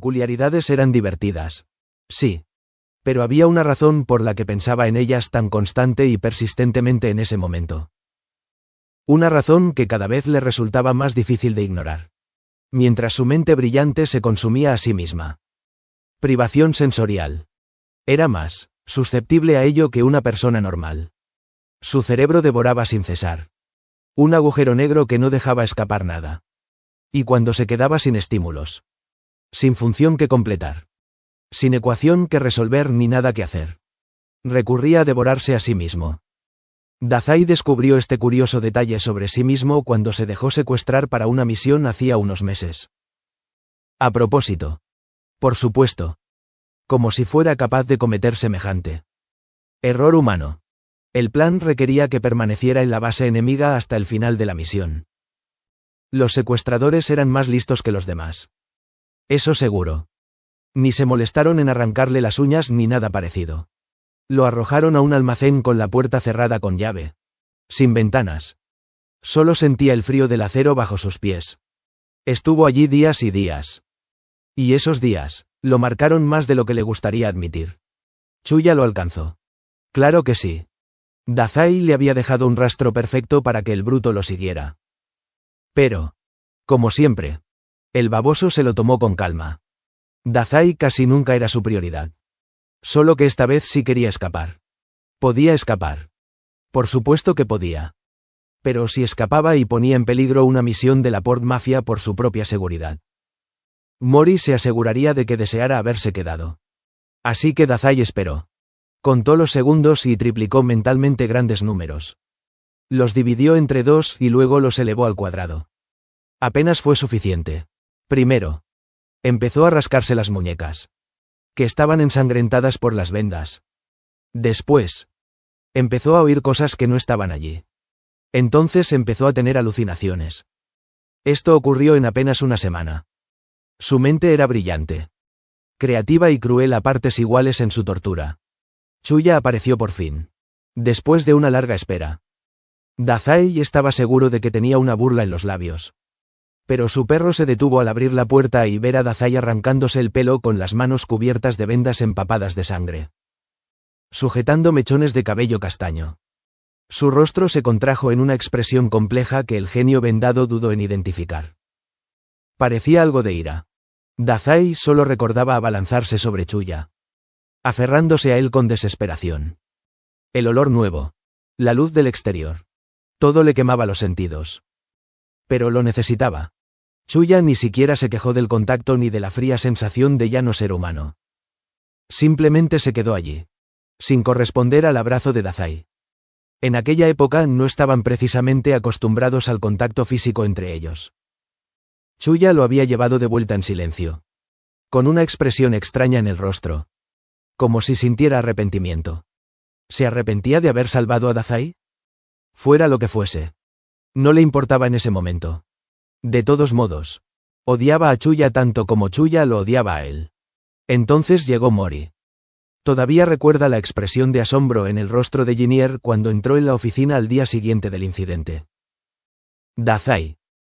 peculiaridades eran divertidas. Sí. Pero había una razón por la que pensaba en ellas tan constante y persistentemente en ese momento. Una razón que cada vez le resultaba más difícil de ignorar. Mientras su mente brillante se consumía a sí misma. Privación sensorial. Era más susceptible a ello que una persona normal. Su cerebro devoraba sin cesar. Un agujero negro que no dejaba escapar nada. Y cuando se quedaba sin estímulos. Sin función que completar. Sin ecuación que resolver ni nada que hacer. Recurría a devorarse a sí mismo. Dazai descubrió este curioso detalle sobre sí mismo cuando se dejó secuestrar para una misión hacía unos meses. A propósito. Por supuesto. Como si fuera capaz de cometer semejante error humano. El plan requería que permaneciera en la base enemiga hasta el final de la misión. Los secuestradores eran más listos que los demás. Eso seguro. Ni se molestaron en arrancarle las uñas ni nada parecido. Lo arrojaron a un almacén con la puerta cerrada con llave. Sin ventanas. Solo sentía el frío del acero bajo sus pies. Estuvo allí días y días. Y esos días lo marcaron más de lo que le gustaría admitir. Chuya lo alcanzó. Claro que sí. Dazai le había dejado un rastro perfecto para que el bruto lo siguiera. Pero, como siempre, el baboso se lo tomó con calma. Dazai casi nunca era su prioridad. Solo que esta vez sí quería escapar. Podía escapar. Por supuesto que podía. Pero si escapaba y ponía en peligro una misión de la Port Mafia por su propia seguridad. Mori se aseguraría de que deseara haberse quedado. Así que Dazai esperó. Contó los segundos y triplicó mentalmente grandes números. Los dividió entre 2 y luego los elevó al cuadrado. Apenas fue suficiente. Primero. Empezó a rascarse las muñecas. Que estaban ensangrentadas por las vendas. Después. Empezó a oír cosas que no estaban allí. Entonces empezó a tener alucinaciones. Esto ocurrió en apenas una semana. Su mente era brillante. Creativa y cruel a partes iguales en su tortura. Chuya apareció por fin. Después de una larga espera. Dazai estaba seguro de que tenía una burla en los labios. Pero su perro se detuvo al abrir la puerta y ver a Dazai arrancándose el pelo con las manos cubiertas de vendas empapadas de sangre. Sujetando mechones de cabello castaño. Su rostro se contrajo en una expresión compleja que el genio vendado dudó en identificar. Parecía algo de ira. Dazai solo recordaba abalanzarse sobre Chuya. Aferrándose a él con desesperación. El olor nuevo. La luz del exterior. Todo le quemaba los sentidos. Pero lo necesitaba. Chuya ni siquiera se quejó del contacto ni de la fría sensación de ya no ser humano. Simplemente se quedó allí. Sin corresponder al abrazo de Dazai. En aquella época no estaban precisamente acostumbrados al contacto físico entre ellos. Chuya lo había llevado de vuelta en silencio. Con una expresión extraña en el rostro. Como si sintiera arrepentimiento. ¿Se arrepentía de haber salvado a Dazai? Fuera lo que fuese. No le importaba en ese momento. De todos modos. Odiaba a Chuya tanto como Chuya lo odiaba a él. Entonces llegó Mori. Todavía recuerda la expresión de asombro en el rostro de Ginier cuando entró en la oficina al día siguiente del incidente. Dazai.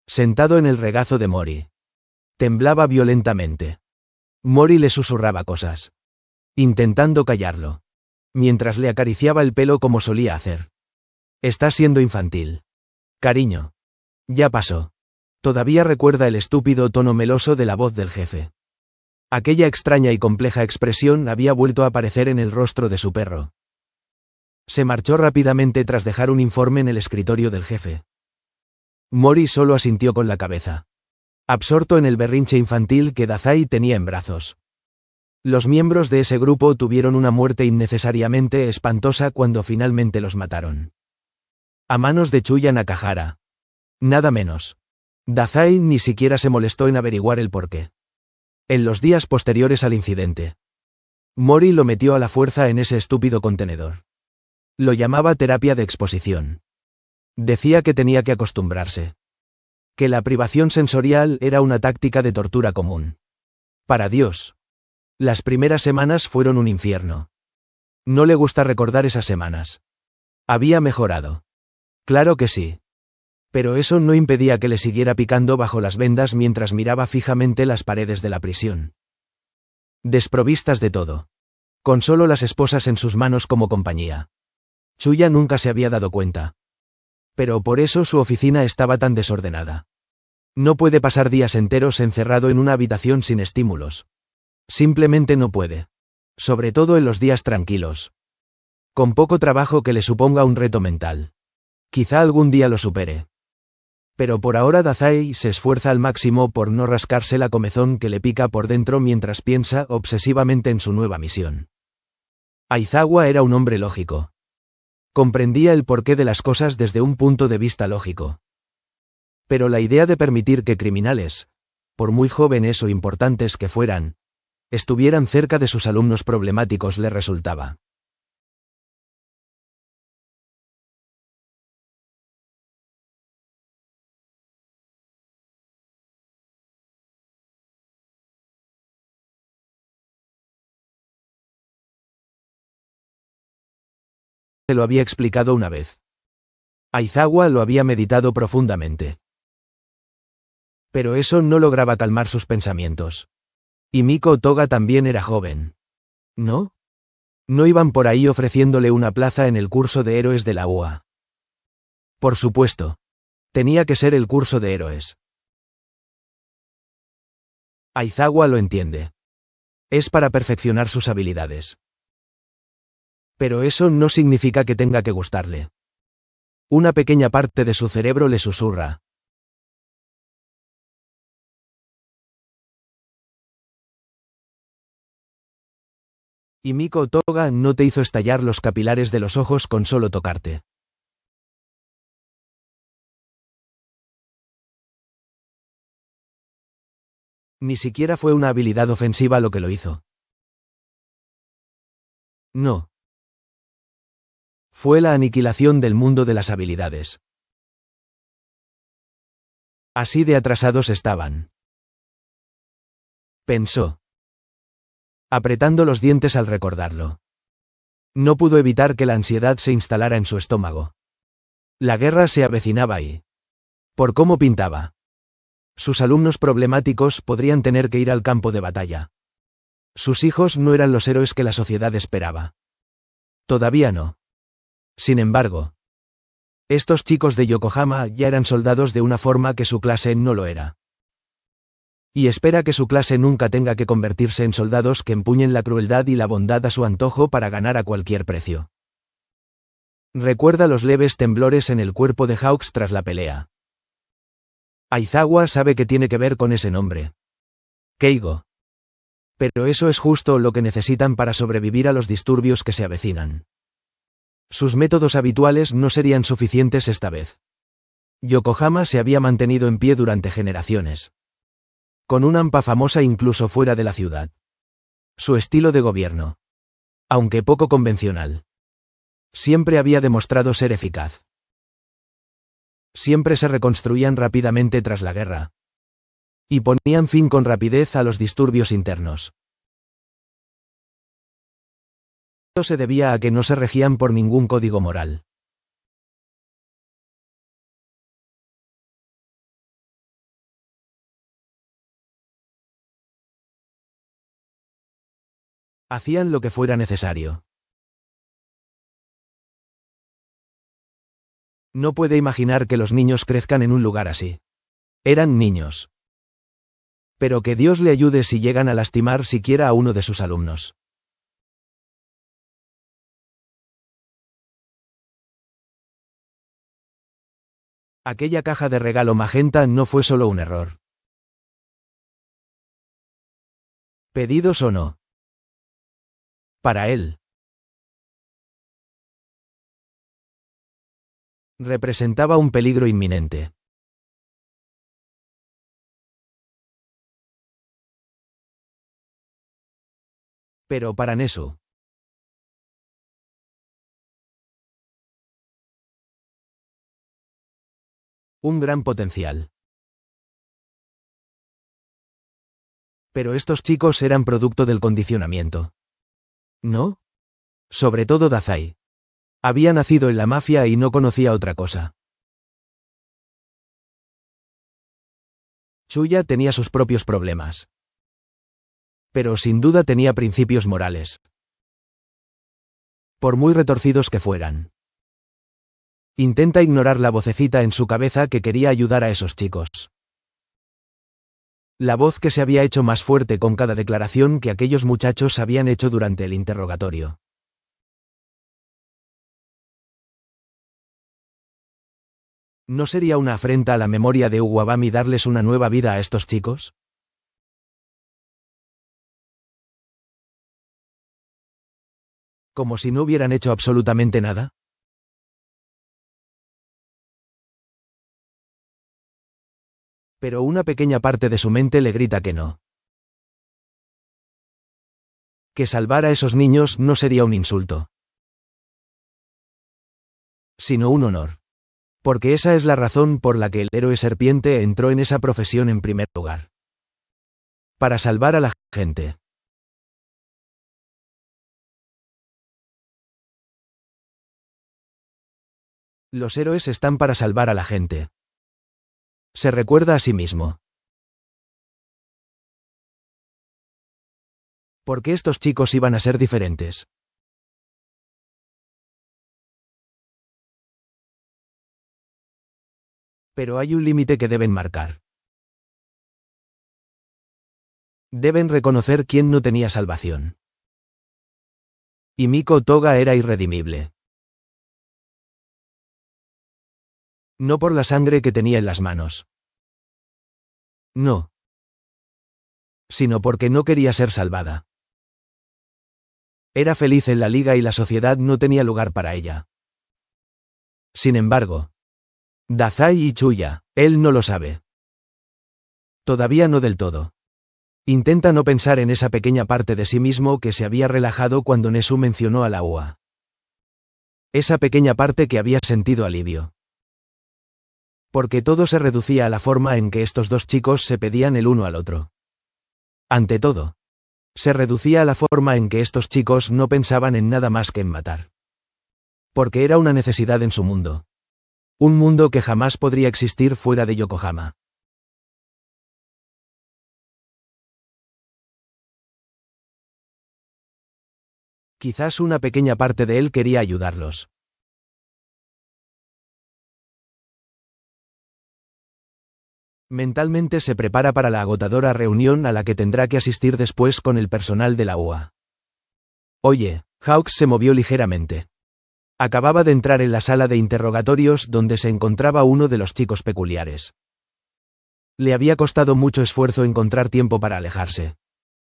Sentado en el regazo de Mori. Temblaba violentamente. Mori le susurraba cosas. Intentando callarlo. Mientras le acariciaba el pelo como solía hacer. Estás siendo infantil. Cariño. Ya pasó. Todavía recuerda el estúpido tono meloso de la voz del jefe. Aquella extraña y compleja expresión había vuelto a aparecer en el rostro de su perro. Se marchó rápidamente tras dejar un informe en el escritorio del jefe. Mori solo asintió con la cabeza. Absorto en el berrinche infantil que Dazai tenía en brazos. Los miembros de ese grupo tuvieron una muerte innecesariamente espantosa cuando finalmente los mataron. A manos de Chuya Nakahara. Nada menos. Dazai ni siquiera se molestó en averiguar el porqué. En los días posteriores al incidente. Mori lo metió a la fuerza en ese estúpido contenedor. Lo llamaba terapia de exposición. Decía que tenía que acostumbrarse. Que la privación sensorial era una táctica de tortura común. Para Dios. Las primeras semanas fueron un infierno. No le gusta recordar esas semanas. Había mejorado. Claro que sí. Pero eso no impedía que le siguiera picando bajo las vendas mientras miraba fijamente las paredes de la prisión. desprovistas de todo. Con solo las esposas en sus manos como compañía. Chuya nunca se había dado cuenta. Pero por eso su oficina estaba tan desordenada. No puede pasar días enteros encerrado en una habitación sin estímulos. Simplemente no puede. Sobre todo en los días tranquilos. Con poco trabajo que le suponga un reto mental. Quizá algún día lo supere. Pero por ahora Dazai se esfuerza al máximo por no rascarse la comezón que le pica por dentro mientras piensa obsesivamente en su nueva misión. Aizawa era un hombre lógico. Comprendía el porqué de las cosas desde un punto de vista lógico. Pero la idea de permitir que criminales, por muy jóvenes o importantes que fueran, estuvieran cerca de sus alumnos problemáticos le resultaba. Se lo había explicado una vez. Aizawa lo había meditado profundamente. Pero eso no lograba calmar sus pensamientos. Y Miko Toga también era joven. ¿No? No iban por ahí ofreciéndole una plaza en el curso de héroes de la UA. Por supuesto. Tenía que ser el curso de héroes. Aizawa lo entiende. Es para perfeccionar sus habilidades. Pero eso no significa que tenga que gustarle. Una pequeña parte de su cerebro le susurra. Y Miko Toga no te hizo estallar los capilares de los ojos con solo tocarte. Ni siquiera fue una habilidad ofensiva lo que lo hizo. No. Fue la aniquilación del mundo de las habilidades. Así de atrasados estaban. Pensó. Apretando los dientes al recordarlo. No pudo evitar que la ansiedad se instalara en su estómago. La guerra se avecinaba y... por cómo pintaba. Sus alumnos problemáticos podrían tener que ir al campo de batalla. Sus hijos no eran los héroes que la sociedad esperaba. Todavía no. Sin embargo, estos chicos de Yokohama ya eran soldados de una forma que su clase no lo era. Y espera que su clase nunca tenga que convertirse en soldados que empuñen la crueldad y la bondad a su antojo para ganar a cualquier precio. Recuerda los leves temblores en el cuerpo de Hawks tras la pelea. Aizawa sabe que tiene que ver con ese nombre. Keigo. Pero eso es justo lo que necesitan para sobrevivir a los disturbios que se avecinan. Sus métodos habituales no serían suficientes esta vez. Yokohama se había mantenido en pie durante generaciones. Con una AMPA famosa incluso fuera de la ciudad. Su estilo de gobierno, aunque poco convencional, siempre había demostrado ser eficaz. Siempre se reconstruían rápidamente tras la guerra. Y ponían fin con rapidez a los disturbios internos. Esto se debía a que no se regían por ningún código moral. Hacían lo que fuera necesario. No puede imaginar que los niños crezcan en un lugar así. Eran niños. Pero que Dios le ayude si llegan a lastimar siquiera a uno de sus alumnos. Aquella caja de regalo magenta no fue solo un error. ¿Pedidos o no? Para él. Representaba un peligro inminente. Pero para Nesu. Un gran potencial. Pero estos chicos eran producto del condicionamiento. ¿No? Sobre todo Dazai. Había nacido en la mafia y no conocía otra cosa. Chuya tenía sus propios problemas. Pero sin duda tenía principios morales. Por muy retorcidos que fueran. Intenta ignorar la vocecita en su cabeza que quería ayudar a esos chicos. La voz que se había hecho más fuerte con cada declaración que aquellos muchachos habían hecho durante el interrogatorio. ¿No sería una afrenta a la memoria de Uwabami darles una nueva vida a estos chicos? ¿Como si no hubieran hecho absolutamente nada? Pero una pequeña parte de su mente le grita que no. Que salvar a esos niños no sería un insulto, sino un honor. Porque esa es la razón por la que el héroe serpiente entró en esa profesión en primer lugar. Para salvar a la gente. Los héroes están para salvar a la gente. Se recuerda a sí mismo. ¿Por qué estos chicos iban a ser diferentes? Pero hay un límite que deben marcar. Deben reconocer quién no tenía salvación. Y Miko Toga era irredimible. No por la sangre que tenía en las manos. No. Sino porque no quería ser salvada. Era feliz en la liga y la sociedad no tenía lugar para ella. Sin embargo, Dazai y Chuya, él no lo sabe. Todavía no del todo. Intenta no pensar en esa pequeña parte de sí mismo que se había relajado cuando Nesu mencionó a la UA. Esa pequeña parte que había sentido alivio. Porque todo se reducía a la forma en que estos dos chicos se pedían el uno al otro. Ante todo, se reducía a la forma en que estos chicos no pensaban en nada más que en matar. Porque era una necesidad en su mundo. Un mundo que jamás podría existir fuera de Yokohama. Quizás una pequeña parte de él quería ayudarlos. Mentalmente se prepara para la agotadora reunión a la que tendrá que asistir después con el personal de la UA. Oye, Hawks se movió ligeramente. Acababa de entrar en la sala de interrogatorios donde se encontraba uno de los chicos peculiares. Le había costado mucho esfuerzo encontrar tiempo para alejarse.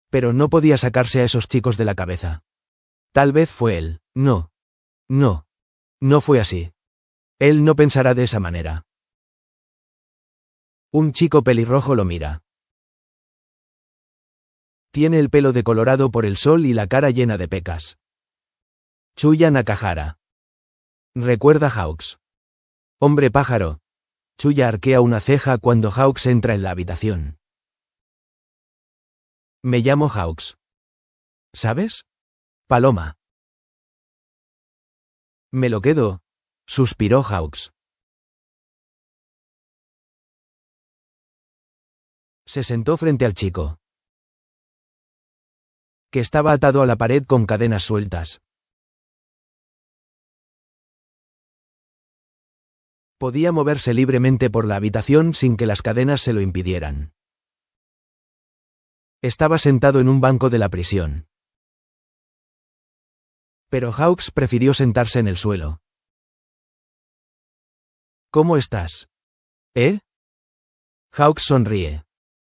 Pero no podía sacarse a esos chicos de la cabeza. Tal vez fue él. No. No. No fue así. Él no pensará de esa manera. Un chico pelirrojo lo mira. Tiene el pelo decolorado por el sol y la cara llena de pecas. Chuya Nakahara. Recuerda Hawks. Hombre pájaro. Chuya arquea una ceja cuando Hawks entra en la habitación. Me llamo Hawks. ¿Sabes? Paloma. Me lo quedo, suspiró Hawks. Se sentó frente al chico, que estaba atado a la pared con cadenas sueltas. Podía moverse libremente por la habitación sin que las cadenas se lo impidieran. Estaba sentado en un banco de la prisión. Pero Hawks prefirió sentarse en el suelo. ¿Cómo estás? ¿Eh? Hawks sonríe,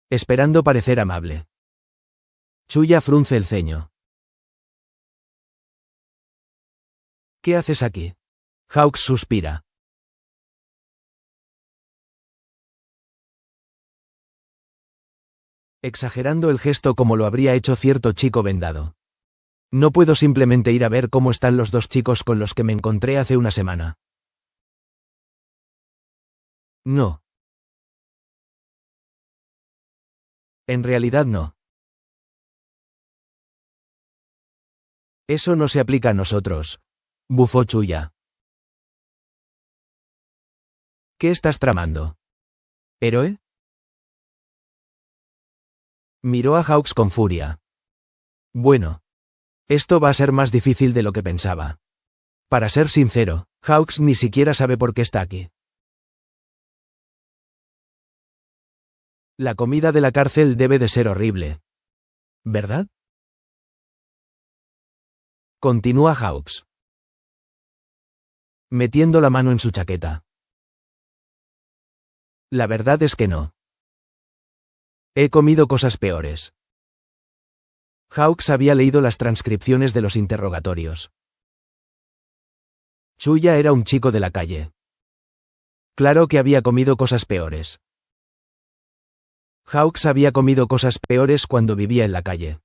esperando parecer amable. Chuya frunce el ceño. ¿Qué haces aquí? Hawks suspira. Exagerando el gesto como lo habría hecho cierto chico vendado. No puedo simplemente ir a ver cómo están los dos chicos con los que me encontré hace una semana. No. En realidad no. Eso no se aplica a nosotros, bufó Chuya. ¿Qué estás tramando? ¿Héroe? Miró a Hawks con furia. Bueno. Esto va a ser más difícil de lo que pensaba. Para ser sincero, Hawks ni siquiera sabe por qué está aquí. La comida de la cárcel debe de ser horrible. ¿Verdad? Continúa Hawks, metiendo la mano en su chaqueta. La verdad es que no. He comido cosas peores. Hawks había leído las transcripciones de los interrogatorios. Chuya era un chico de la calle. Claro que había comido cosas peores. Hawks había comido cosas peores cuando vivía en la calle.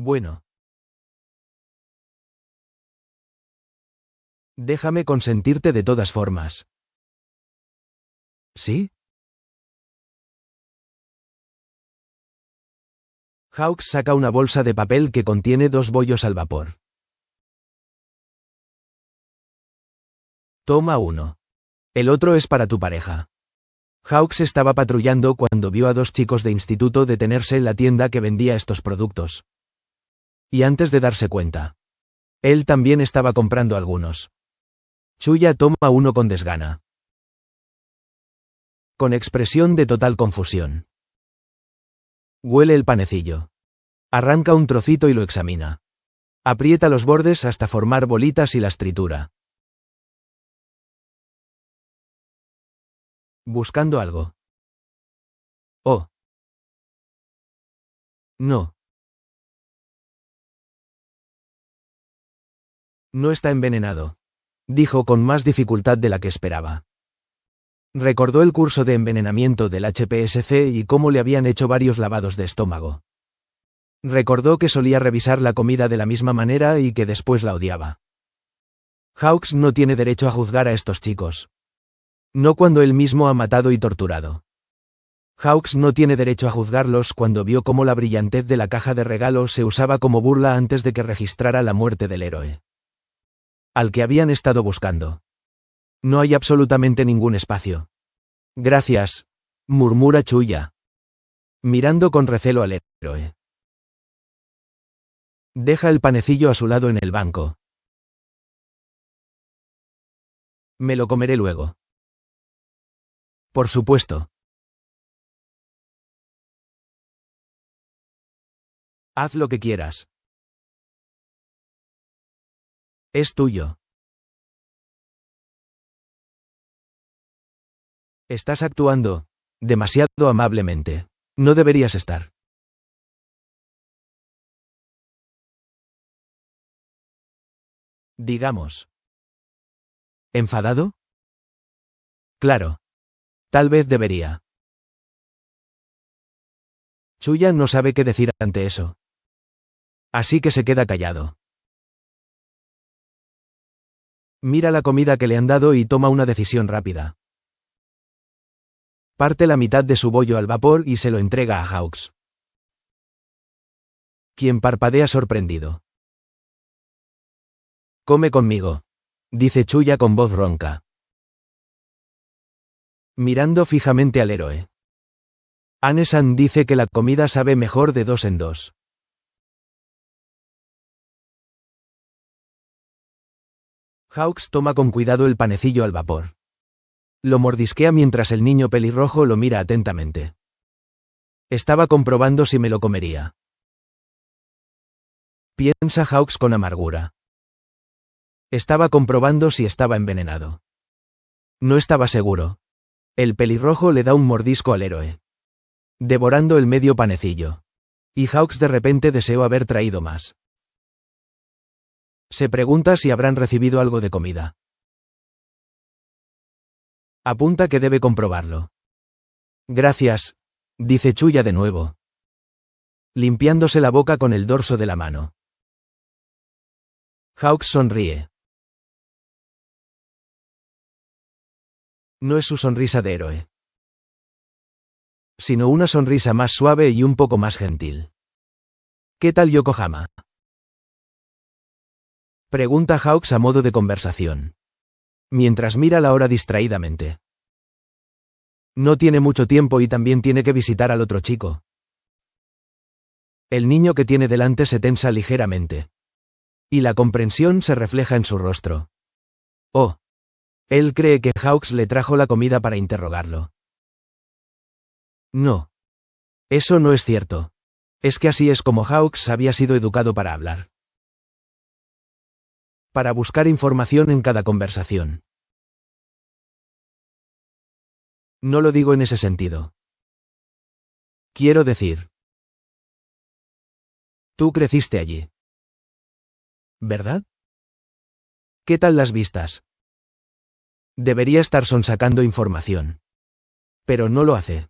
Bueno. Déjame consentirte de todas formas. ¿Sí? Hawks saca una bolsa de papel que contiene 2 bollos al vapor. Toma uno. El otro es para tu pareja. Hawks estaba patrullando cuando vio a 2 chicos de instituto detenerse en la tienda que vendía estos productos. Y antes de darse cuenta, él también estaba comprando algunos. Chuya toma uno con desgana. Con expresión de total confusión. Huele el panecillo. Arranca un trocito y lo examina. Aprieta los bordes hasta formar bolitas y las tritura. Buscando algo. Oh. No. No está envenenado, dijo con más dificultad de la que esperaba. Recordó el curso de envenenamiento del HPSC y cómo le habían hecho varios lavados de estómago. Recordó que solía revisar la comida de la misma manera y que después la odiaba. Hawks no tiene derecho a juzgar a estos chicos. No cuando él mismo ha matado y torturado. Hawks no tiene derecho a juzgarlos cuando vio cómo la brillantez de la caja de regalos se usaba como burla antes de que registrara la muerte del héroe al que habían estado buscando. No hay absolutamente ningún espacio. Gracias, murmura Chuya, mirando con recelo al héroe. Deja el panecillo a su lado en el banco. Me lo comeré luego. Por supuesto. Haz lo que quieras. Es tuyo. Estás actuando demasiado amablemente. No deberías estar. Digamos. ¿Enfadado? Claro. Tal vez debería. Chuya no sabe qué decir ante eso. Así que se queda callado. Mira la comida que le han dado y toma una decisión rápida. Parte la mitad de su bollo al vapor y se lo entrega a Hawks, quien parpadea sorprendido. Come conmigo, dice Chuya con voz ronca, mirando fijamente al héroe. Anesan dice que la comida sabe mejor de 2 en 2. Hawks toma con cuidado el panecillo al vapor. Lo mordisquea mientras el niño pelirrojo lo mira atentamente. Estaba comprobando si me lo comería. Piensa Hawks con amargura. Estaba comprobando si estaba envenenado. No estaba seguro. El pelirrojo le da un mordisco al héroe, devorando el medio panecillo. Y Hawks de repente deseó haber traído más. Se pregunta si habrán recibido algo de comida. Apunta que debe comprobarlo. Gracias, dice Chuya de nuevo, limpiándose la boca con el dorso de la mano. Hawks sonríe. No es su sonrisa de héroe, sino una sonrisa más suave y un poco más gentil. ¿Qué tal Yokohama? Pregunta Hawks a modo de conversación, mientras mira la hora distraídamente. No tiene mucho tiempo y también tiene que visitar al otro chico. El niño que tiene delante se tensa ligeramente. Y la comprensión se refleja en su rostro. Oh. Él cree que Hawks le trajo la comida para interrogarlo. No. Eso no es cierto. Es que así es como Hawks había sido educado para hablar. Para buscar información en cada conversación. No lo digo en ese sentido. Quiero decir. Tú creciste allí. ¿Verdad? ¿Qué tal las vistas? Debería estar sonsacando información. Pero no lo hace.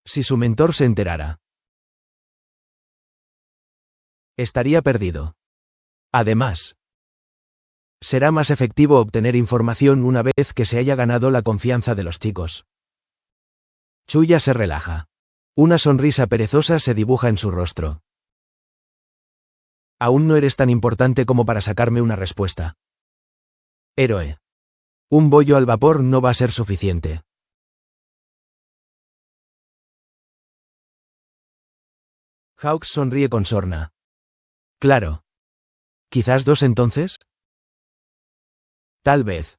Si su mentor se enterara. Estaría perdido. Además. Será más efectivo obtener información una vez que se haya ganado la confianza de los chicos. Chuya se relaja. Una sonrisa perezosa se dibuja en su rostro. Aún no eres tan importante como para sacarme una respuesta. Héroe. Un bollo al vapor no va a ser suficiente. Hawks sonríe con sorna. Claro. ¿Quizás 2 entonces? Tal vez.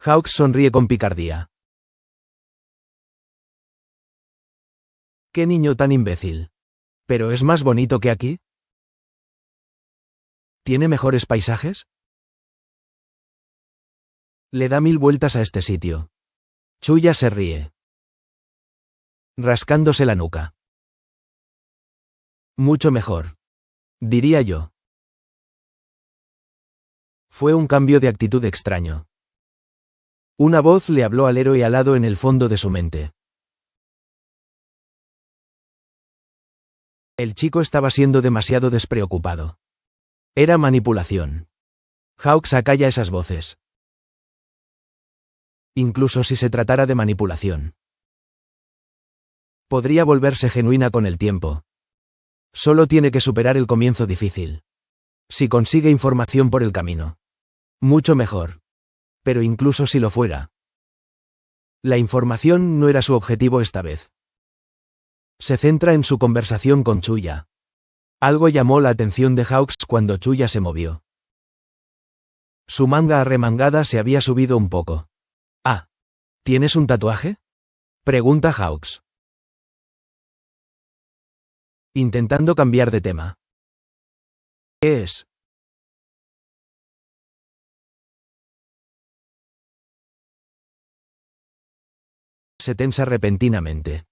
Hawks sonríe con picardía. ¡Qué niño tan imbécil! ¿Pero es más bonito que aquí? ¿Tiene mejores paisajes? Le da 1000 vueltas a este sitio. Chuya se ríe. Rascándose la nuca. Mucho mejor. Diría yo. Fue un cambio de actitud extraño. Una voz le habló al héroe alado en el fondo de su mente. El chico estaba siendo demasiado despreocupado. Era manipulación. Hawks acalla esas voces. Incluso si se tratara de manipulación. Podría volverse genuina con el tiempo. Solo tiene que superar el comienzo difícil. Si consigue información por el camino. Mucho mejor. Pero incluso si lo fuera. La información no era su objetivo esta vez. Se centra en su conversación con Chuya. Algo llamó la atención de Hawks cuando Chuya se movió. Su manga arremangada se había subido un poco. Ah. ¿Tienes un tatuaje? Pregunta Hawks. Intentando cambiar de tema. ¿Qué es? Se tensa repentinamente.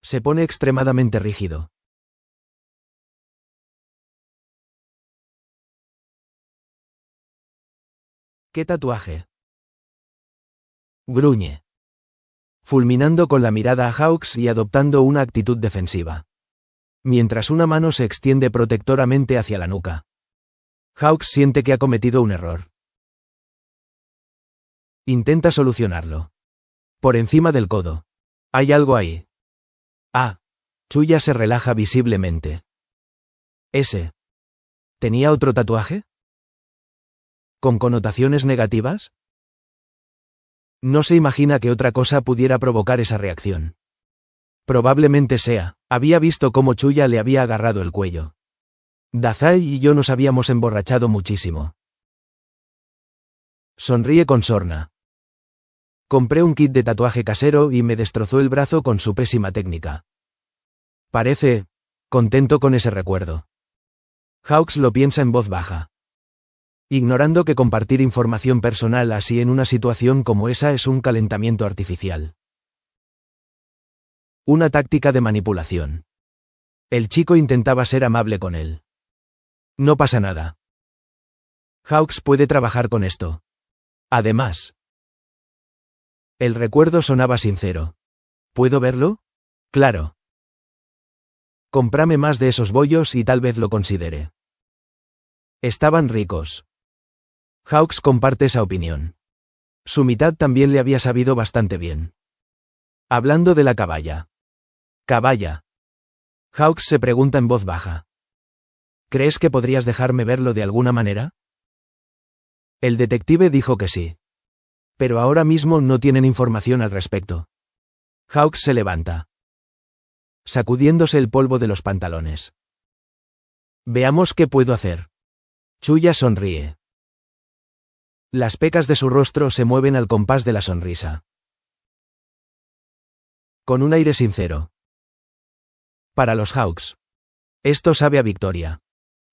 Se pone extremadamente rígido. ¿Qué tatuaje? Gruñe. Fulminando con la mirada a Hawks y adoptando una actitud defensiva. Mientras una mano se extiende protectoramente hacia la nuca. Hawks siente que ha cometido un error. Intenta solucionarlo. Por encima del codo. Hay algo ahí. Ah. Chuya se relaja visiblemente. Ese. ¿Tenía otro tatuaje? ¿Con connotaciones negativas? No se imagina que otra cosa pudiera provocar esa reacción. Probablemente sea. Había visto cómo Chuya le había agarrado el cuello. Dazai y yo nos habíamos emborrachado muchísimo. Sonríe con sorna. Compré un kit de tatuaje casero y me destrozó el brazo con su pésima técnica. Parece contento con ese recuerdo. Hawks lo piensa en voz baja. Ignorando que compartir información personal así en una situación como esa es un calentamiento artificial. Una táctica de manipulación. El chico intentaba ser amable con él. No pasa nada. Hawks puede trabajar con esto. Además. El recuerdo sonaba sincero. ¿Puedo verlo? Claro. Cómprame más de esos bollos y tal vez lo considere. Estaban ricos. Hawks comparte esa opinión. Su mitad también le había sabido bastante bien. Hablando de la caballa. Caballa. Hawks se pregunta en voz baja. ¿Crees que podrías dejarme verlo de alguna manera? El detective dijo que sí. Pero ahora mismo no tienen información al respecto. Hawks se levanta, sacudiéndose el polvo de los pantalones. Veamos qué puedo hacer. Chuya sonríe. Las pecas de su rostro se mueven al compás de la sonrisa. Con un aire sincero. Para los Hawks. Esto sabe a victoria.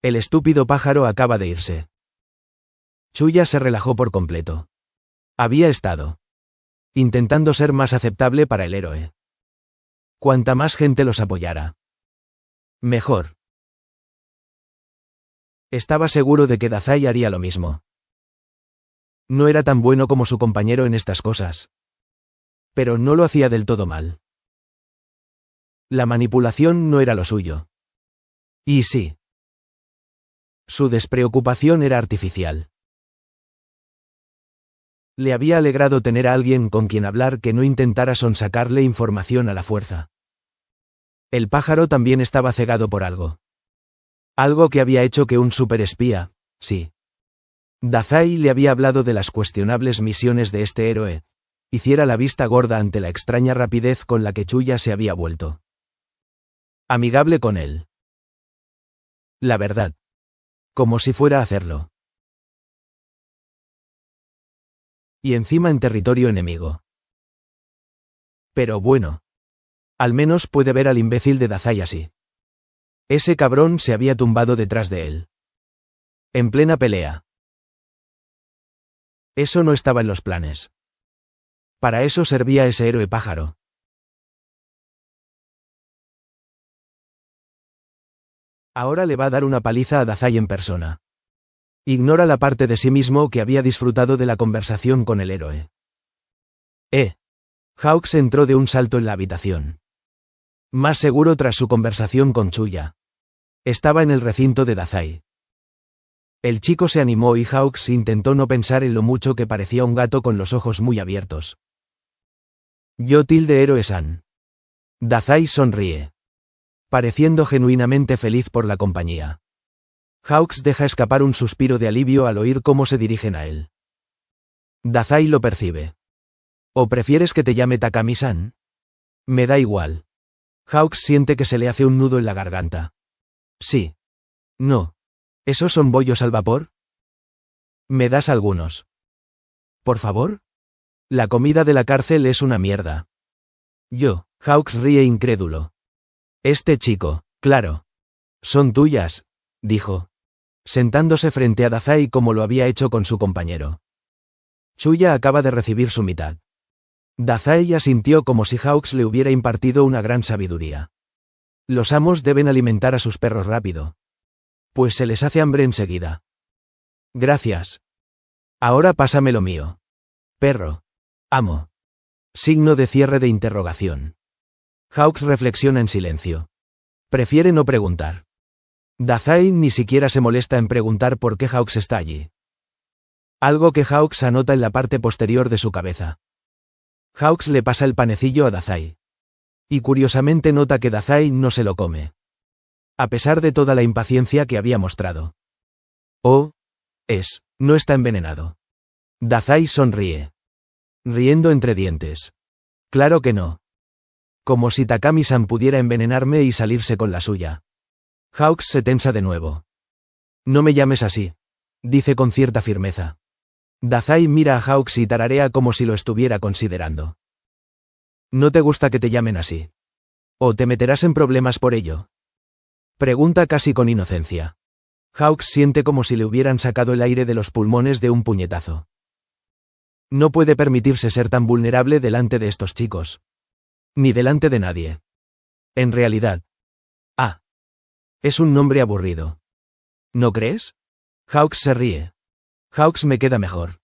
El estúpido pájaro acaba de irse. Chuya se relajó por completo. Había estado intentando ser más aceptable para el héroe. Cuanta más gente los apoyara, mejor. Estaba seguro de que Dazai haría lo mismo. No era tan bueno como su compañero en estas cosas. Pero no lo hacía del todo mal. La manipulación no era lo suyo. Y sí. Su despreocupación era artificial. Le había alegrado tener a alguien con quien hablar que no intentara sonsacarle información a la fuerza. El pájaro también estaba cegado por algo. Algo que había hecho que un superespía, sí. Dazai le había hablado de las cuestionables misiones de este héroe, hiciera la vista gorda ante la extraña rapidez con la que Chuya se había vuelto amigable con él. La verdad. Como si fuera a hacerlo. Y encima en territorio enemigo. Pero bueno. Al menos puede ver al imbécil de Dazai así. Ese cabrón se había tumbado detrás de él. En plena pelea. Eso no estaba en los planes. Para eso servía ese héroe pájaro. Ahora le va a dar una paliza a Dazai en persona. Ignora la parte de sí mismo que había disfrutado de la conversación con el héroe. Hawks entró de un salto en la habitación. Más seguro tras su conversación con Chuya. Estaba en el recinto de Dazai. El chico se animó y Hawks intentó no pensar en lo mucho que parecía un gato con los ojos muy abiertos. Yo tilde héroe-san. Dazai sonríe. Pareciendo genuinamente feliz por la compañía. Hawks deja escapar un suspiro de alivio al oír cómo se dirigen a él. Dazai lo percibe. ¿O prefieres que te llame Takami-san? Me da igual. Hawks siente que se le hace un nudo en la garganta. Sí. No. ¿Esos son bollos al vapor? ¿Me das algunos? ¿Por favor? La comida de la cárcel es una mierda. Hawks ríe incrédulo. Este chico, claro. Son tuyas, dijo. Sentándose frente a Dazai como lo había hecho con su compañero. Chuya acaba de recibir su mitad. Dazai asintió como si Hawks le hubiera impartido una gran sabiduría. Los amos deben alimentar a sus perros rápido. Pues se les hace hambre enseguida. Gracias. Ahora pásame lo mío. Perro. Amo. Signo de cierre de interrogación. Hawks reflexiona en silencio. Prefiere no preguntar. Dazai ni siquiera se molesta en preguntar por qué Hawks está allí. Algo que Hawks anota en la parte posterior de su cabeza. Hawks le pasa el panecillo a Dazai. Y curiosamente nota que Dazai no se lo come. A pesar de toda la impaciencia que había mostrado. No está envenenado. Dazai sonríe. Riendo entre dientes. Claro que no. Como si Takami-san pudiera envenenarme y salirse con la suya. Hawks se tensa de nuevo. No me llames así, dice con cierta firmeza. Dazai mira a Hawks y tararea como si lo estuviera considerando. ¿No te gusta que te llamen así? ¿O te meterás en problemas por ello? Pregunta casi con inocencia. Hawks siente como si le hubieran sacado el aire de los pulmones de un puñetazo. No puede permitirse ser tan vulnerable delante de estos chicos. Ni delante de nadie. En realidad. Es un nombre aburrido. ¿No crees? Hawks se ríe. Hawks me queda mejor.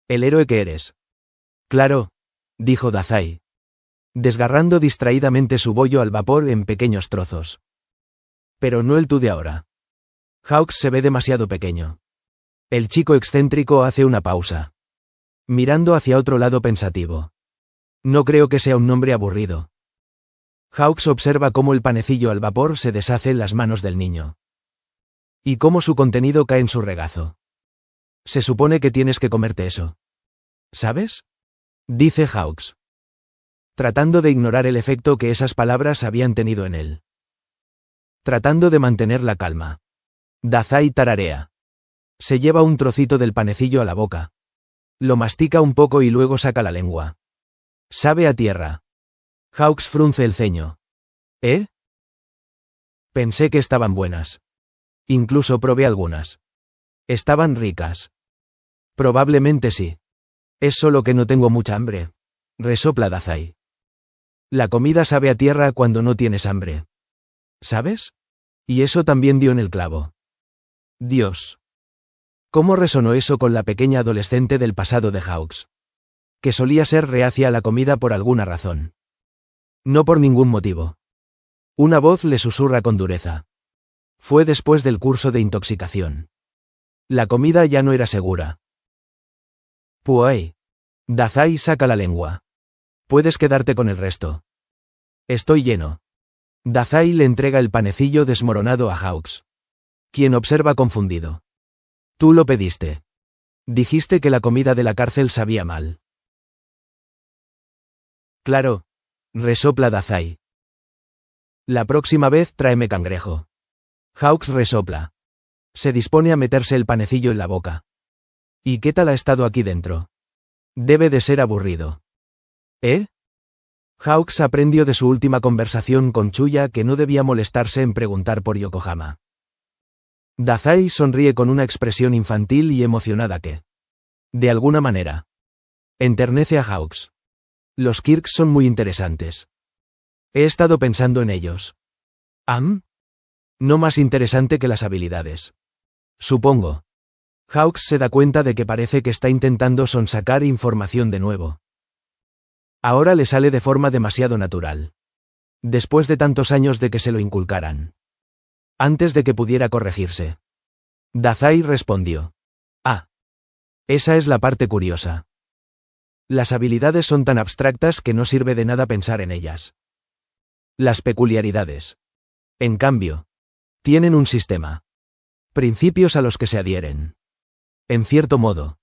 El héroe que eres. Claro, dijo Dazai. Desgarrando distraídamente su bollo al vapor en pequeños trozos. Pero no el tú de ahora. Hawks se ve demasiado pequeño. El chico excéntrico hace una pausa. Mirando hacia otro lado pensativo. No creo que sea un nombre aburrido. Hawks observa cómo el panecillo al vapor se deshace en las manos del niño. Y cómo su contenido cae en su regazo. Se supone que tienes que comerte eso. ¿Sabes? Dice Hawks, tratando de ignorar el efecto que esas palabras habían tenido en él. Tratando de mantener la calma. Dazai tararea. Se lleva un trocito del panecillo a la boca. Lo mastica un poco y luego saca la lengua. Sabe a tierra. Hawks frunce el ceño. ¿Eh? Pensé que estaban buenas. Incluso probé algunas. Estaban ricas. Probablemente sí. Es solo que no tengo mucha hambre. Resopla Dazai. La comida sabe a tierra cuando no tienes hambre. ¿Sabes? Y eso también dio en el clavo. Dios. ¿Cómo resonó eso con la pequeña adolescente del pasado de Hawks? Que solía ser reacia a la comida por alguna razón. No por ningún motivo. Una voz le susurra con dureza. Fue después del curso de intoxicación. La comida ya no era segura. Puey. Dazai saca la lengua. Puedes quedarte con el resto. Estoy lleno. Dazai le entrega el panecillo desmoronado a Hawks, quien observa confundido. Tú lo pediste. Dijiste que la comida de la cárcel sabía mal. Claro. Resopla Dazai. La próxima vez tráeme cangrejo. Hawks resopla. Se dispone a meterse el panecillo en la boca. ¿Y qué tal ha estado aquí dentro? Debe de ser aburrido. ¿Eh? Hawks aprendió de su última conversación con Chuya que no debía molestarse en preguntar por Yokohama. Dazai sonríe con una expresión infantil y emocionada que, de alguna manera, enternece a Hawks. Los Kirks son muy interesantes. He estado pensando en ellos. No más interesante que las habilidades. Supongo. Hawks se da cuenta de que parece que está intentando sonsacar información de nuevo. Ahora le sale de forma demasiado natural. Después de tantos años de que se lo inculcaran. Antes de que pudiera corregirse. Dazai respondió. Esa es la parte curiosa. Las habilidades son tan abstractas que no sirve de nada pensar en ellas. Las peculiaridades, en cambio, tienen un sistema. Principios a los que se adhieren. En cierto modo.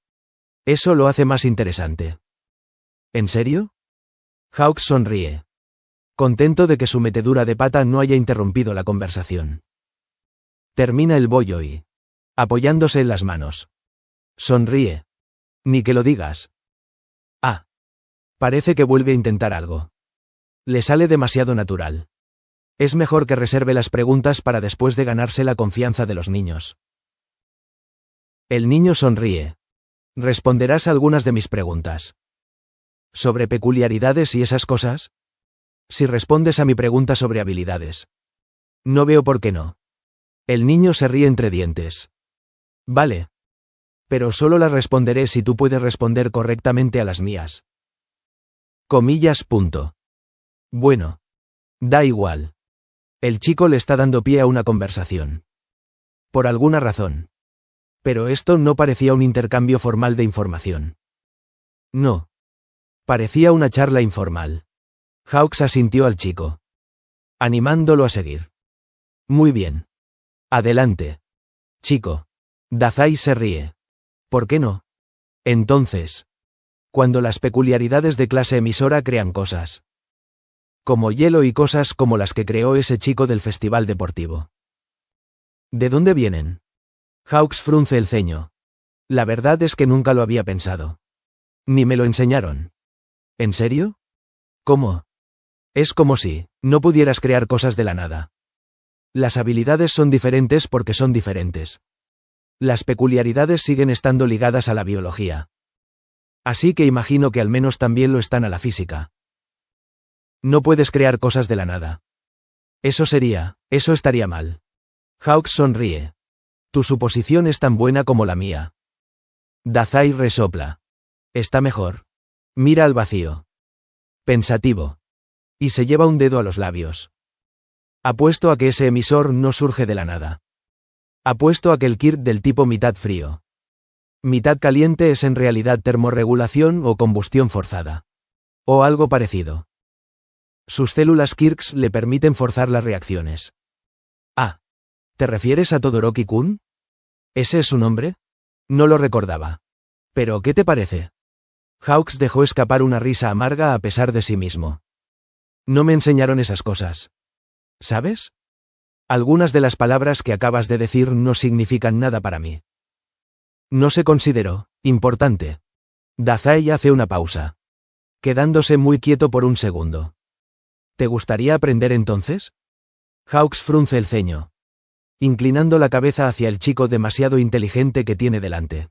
Eso lo hace más interesante. ¿En serio? Hawks sonríe. Contento de que su metedura de pata no haya interrumpido la conversación. Termina el bollo y, apoyándose en las manos, sonríe. Ni que lo digas. Parece que vuelve a intentar algo. Le sale demasiado natural. Es mejor que reserve las preguntas para después de ganarse la confianza de los niños. El niño sonríe. ¿Responderás a algunas de mis preguntas? ¿Sobre peculiaridades y esas cosas? Si respondes a mi pregunta sobre habilidades. No veo por qué no. El niño se ríe entre dientes. Vale. Pero solo las responderé si tú puedes responder correctamente a las mías. Comillas. Bueno. Da igual. El chico le está dando pie a una conversación. Por alguna razón. Pero esto no parecía un intercambio formal de información. No. Parecía una charla informal. Hawks asintió al chico, animándolo a seguir. Muy bien. Adelante. Chico. Dazai se ríe. ¿Por qué no? Entonces. Cuando las peculiaridades de clase emisora crean cosas. Como hielo y cosas como las que creó ese chico del festival deportivo. ¿De dónde vienen? Hawks frunce el ceño. La verdad es que nunca lo había pensado. Ni me lo enseñaron. ¿En serio? ¿Cómo? Es como si no pudieras crear cosas de la nada. Las habilidades son diferentes porque son diferentes. Las peculiaridades siguen estando ligadas a la biología. Así que imagino que al menos también lo están a la física. No puedes crear cosas de la nada. Eso estaría mal. Hawks sonríe. Tu suposición es tan buena como la mía. Dazai resopla. Está mejor. Mira al vacío. Pensativo. Y se lleva un dedo a los labios. Apuesto a que ese emisor no surge de la nada. Apuesto a que el Kirk del tipo mitad frío, mitad caliente es en realidad termorregulación o combustión forzada. O algo parecido. Sus células Kirks le permiten forzar las reacciones. ¿Te refieres a Todoroki-kun? ¿Ese es su nombre? No lo recordaba. ¿Pero qué te parece? Hawks dejó escapar una risa amarga a pesar de sí mismo. No me enseñaron esas cosas. ¿Sabes? Algunas de las palabras que acabas de decir no significan nada para mí. No se consideró importante. Dazai hace una pausa, quedándose muy quieto por un segundo. ¿Te gustaría aprender entonces? Hawks frunce el ceño, inclinando la cabeza hacia el chico demasiado inteligente que tiene delante.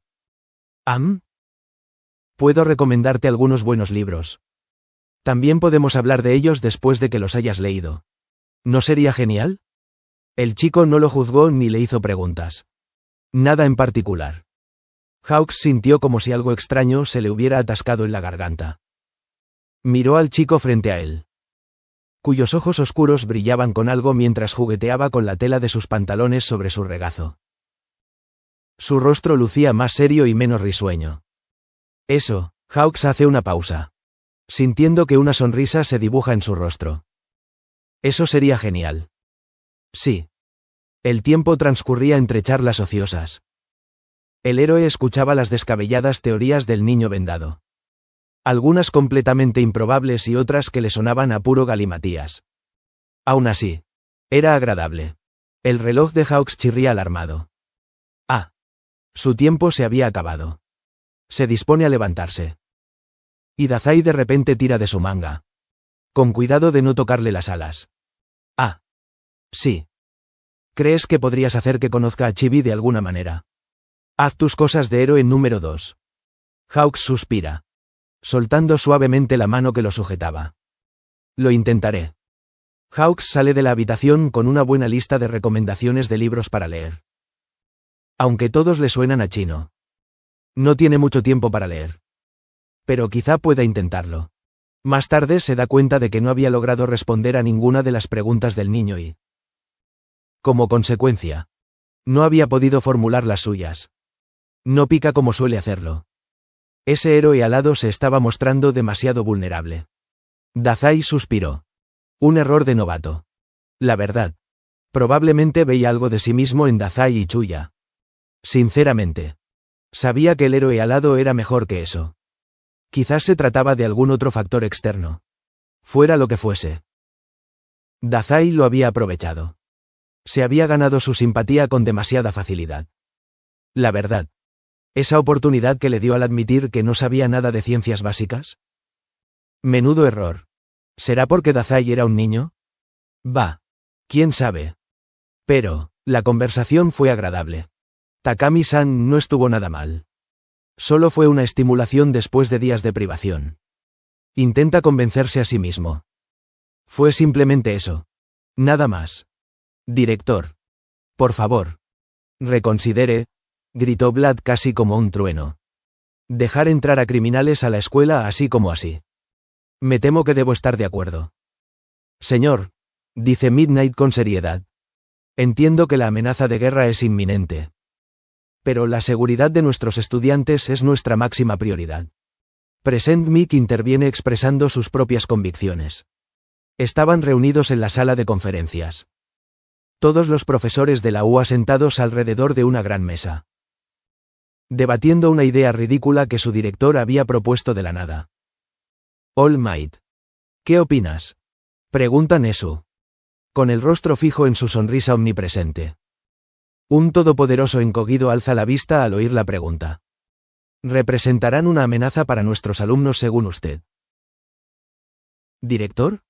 Puedo recomendarte algunos buenos libros. También podemos hablar de ellos después de que los hayas leído. ¿No sería genial? El chico no lo juzgó ni le hizo preguntas. Nada en particular. Hawks sintió como si algo extraño se le hubiera atascado en la garganta. Miró al chico frente a él, cuyos ojos oscuros brillaban con algo mientras jugueteaba con la tela de sus pantalones sobre su regazo. Su rostro lucía más serio y menos risueño. Eso, Hawks hace una pausa, sintiendo que una sonrisa se dibuja en su rostro. Eso sería genial. Sí. El tiempo transcurría entre charlas ociosas. El héroe escuchaba las descabelladas teorías del niño vendado. Algunas completamente improbables y otras que le sonaban a puro galimatías. Aún así, era agradable. El reloj de Hawks chirría alarmado. Su tiempo se había acabado. Se dispone a levantarse. Y Dazai de repente tira de su manga, con cuidado de no tocarle las alas. Sí. ¿Crees que podrías hacer que conozca a Chibi de alguna manera? Haz tus cosas de héroe número 2. Hawks suspira, soltando suavemente la mano que lo sujetaba. Lo intentaré. Hawks sale de la habitación con una buena lista de recomendaciones de libros para leer. Aunque todos le suenan a chino. No tiene mucho tiempo para leer. Pero quizá pueda intentarlo. Más tarde se da cuenta de que no había logrado responder a ninguna de las preguntas del niño y, como consecuencia, no había podido formular las suyas. No pica como suele hacerlo. Ese héroe alado se estaba mostrando demasiado vulnerable. Dazai suspiró. Un error de novato. La verdad. Probablemente veía algo de sí mismo en Dazai y Chuya. Sinceramente. Sabía que el héroe alado era mejor que eso. Quizás se trataba de algún otro factor externo. Fuera lo que fuese. Dazai lo había aprovechado. Se había ganado su simpatía con demasiada facilidad. La verdad. Esa oportunidad que le dio al admitir que no sabía nada de ciencias básicas. Menudo error. ¿Será porque Dazai era un niño? ¿Quién sabe? Pero, la conversación fue agradable. Takami-san no estuvo nada mal. Solo fue una estimulación después de días de privación. Intenta convencerse a sí mismo. Fue simplemente eso. Nada más. Director. Por favor. Reconsidere, gritó Vlad casi como un trueno. Dejar entrar a criminales a la escuela así como así. Me temo que debo estar de acuerdo. Señor, dice Midnight con seriedad. Entiendo que la amenaza de guerra es inminente. Pero la seguridad de nuestros estudiantes es nuestra máxima prioridad. Present Mic interviene expresando sus propias convicciones. Estaban reunidos en la sala de conferencias. Todos los profesores de la UA sentados alrededor de una gran mesa, debatiendo una idea ridícula que su director había propuesto de la nada. All Might. ¿Qué opinas? Pregunta Nesu, con el rostro fijo en su sonrisa omnipresente. Un todopoderoso encogido alza la vista al oír la pregunta. ¿Representarán una amenaza para nuestros alumnos según usted? ¿Director?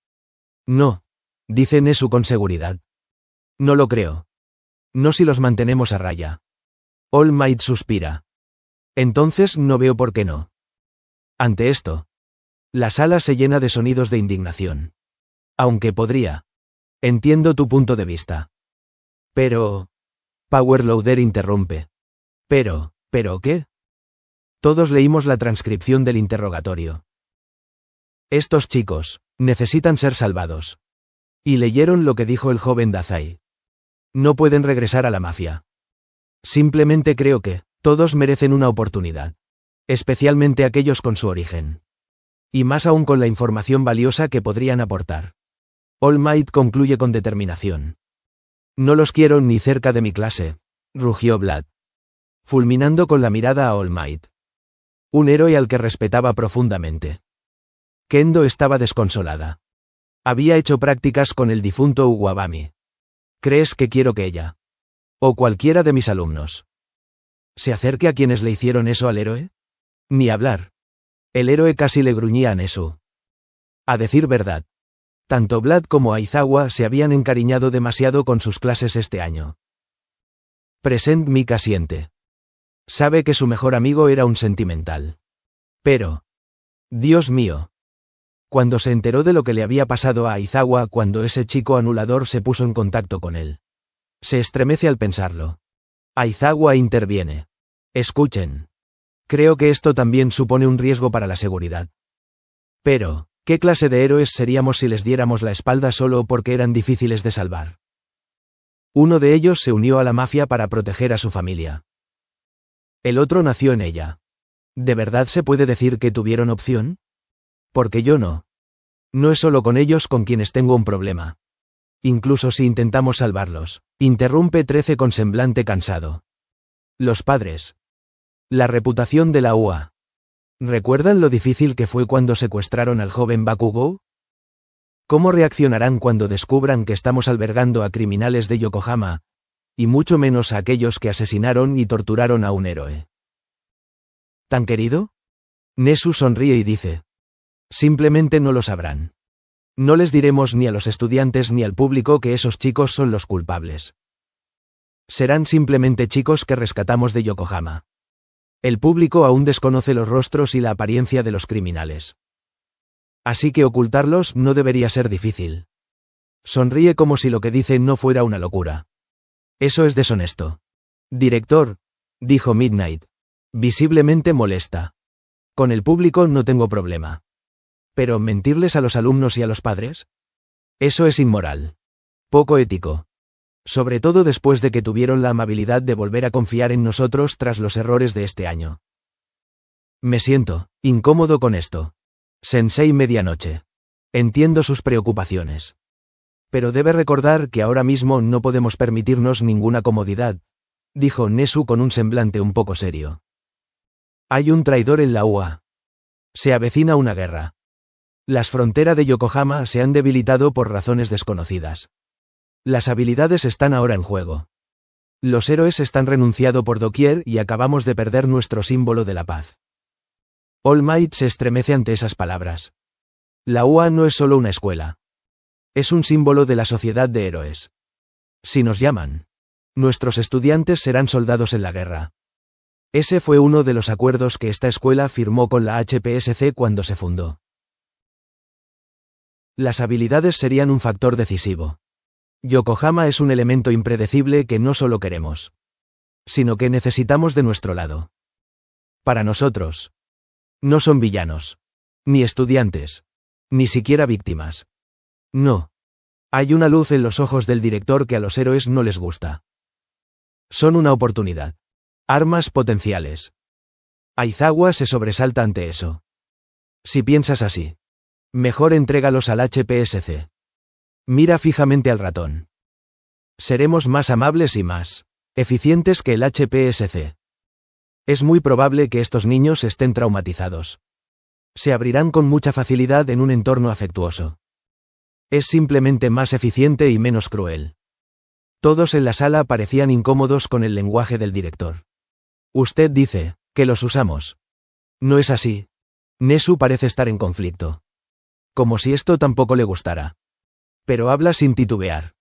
No, dice Nesu con seguridad. No lo creo. No si los mantenemos a raya. All Might suspira. Entonces no veo por qué no. Ante esto, la sala se llena de sonidos de indignación. Aunque podría. Entiendo tu punto de vista. Pero... Powerloader interrumpe. ¿Pero qué? Todos leímos la transcripción del interrogatorio. Estos chicos necesitan ser salvados. Y leyeron lo que dijo el joven Dazai. No pueden regresar a la mafia. Simplemente creo que todos merecen una oportunidad. Especialmente aquellos con su origen. Y más aún con la información valiosa que podrían aportar. All Might concluye con determinación. No los quiero ni cerca de mi clase, rugió Vlad. fulminando con la mirada a All Might. Un héroe al que respetaba profundamente. Kendo estaba desconsolada. Había hecho prácticas con el difunto Uwabami. ¿Crees que quiero que ella, o cualquiera de mis alumnos, se acerque a quienes le hicieron eso al héroe? Ni hablar. El héroe casi le gruñía a Nesu. A decir verdad, tanto Vlad como Aizawa se habían encariñado demasiado con sus clases este año. Present Mika siente. Sabe que su mejor amigo era un sentimental. Pero, Dios mío. Cuando se enteró de lo que le había pasado a Aizawa cuando ese chico anulador se puso en contacto con él, se estremece al pensarlo. Aizawa interviene. Escuchen. Creo que esto también supone un riesgo para la seguridad. Pero, ¿qué clase de héroes seríamos si les diéramos la espalda solo porque eran difíciles de salvar? Uno de ellos se unió a la mafia para proteger a su familia. El otro nació en ella. ¿De verdad se puede decir que tuvieron opción? Porque yo no. No es solo con ellos con quienes tengo un problema. Incluso si intentamos salvarlos, interrumpe 13 con semblante cansado. Los padres. La reputación de la UA. ¿Recuerdan lo difícil que fue cuando secuestraron al joven Bakugou? ¿Cómo reaccionarán cuando descubran que estamos albergando a criminales de Yokohama, y mucho menos a aquellos que asesinaron y torturaron a un héroe? ¿Tan querido? Nesu sonríe y dice. Simplemente no lo sabrán. No les diremos ni a los estudiantes ni al público que esos chicos son los culpables. Serán simplemente chicos que rescatamos de Yokohama. El público aún desconoce los rostros y la apariencia de los criminales. Así que ocultarlos no debería ser difícil. Sonríe como si lo que dice no fuera una locura. Eso es deshonesto. Director, dijo Midnight, visiblemente molesta. Con el público no tengo problema. ¿Pero mentirles a los alumnos y a los padres? Eso es inmoral. Poco ético. Sobre todo después de que tuvieron la amabilidad de volver a confiar en nosotros tras los errores de este año. Me siento incómodo con esto. Sensei Medianoche. Entiendo sus preocupaciones. Pero debe recordar que ahora mismo no podemos permitirnos ninguna comodidad, dijo Nesu con un semblante un poco serio. Hay un traidor en la UA. Se avecina una guerra. Las fronteras de Yokohama se han debilitado por razones desconocidas. Las habilidades están ahora en juego. Los héroes están renunciado por doquier y acabamos de perder nuestro símbolo de la paz. All Might se estremece ante esas palabras. La UA no es solo una escuela. Es un símbolo de la sociedad de héroes. Si nos llaman, nuestros estudiantes serán soldados en la guerra. Ese fue uno de los acuerdos que esta escuela firmó con la HPSC cuando se fundó. Las habilidades serían un factor decisivo. Yokohama es un elemento impredecible que no solo queremos, sino que necesitamos de nuestro lado. Para nosotros, no son villanos, ni estudiantes, ni siquiera víctimas. No. Hay una luz en los ojos del director que a los héroes no les gusta. Son una oportunidad. Armas potenciales. Aizawa se sobresalta ante eso. Si piensas así, mejor entrégalos al HPSC. Mira fijamente al ratón. Seremos más amables y más eficientes que el HPSC. Es muy probable que estos niños estén traumatizados. Se abrirán con mucha facilidad en un entorno afectuoso. Es simplemente más eficiente y menos cruel. Todos en la sala parecían incómodos con el lenguaje del director. Usted dice que los usamos. No es así. Nesu parece estar en conflicto. Como si esto tampoco le gustara. Pero habla sin titubear.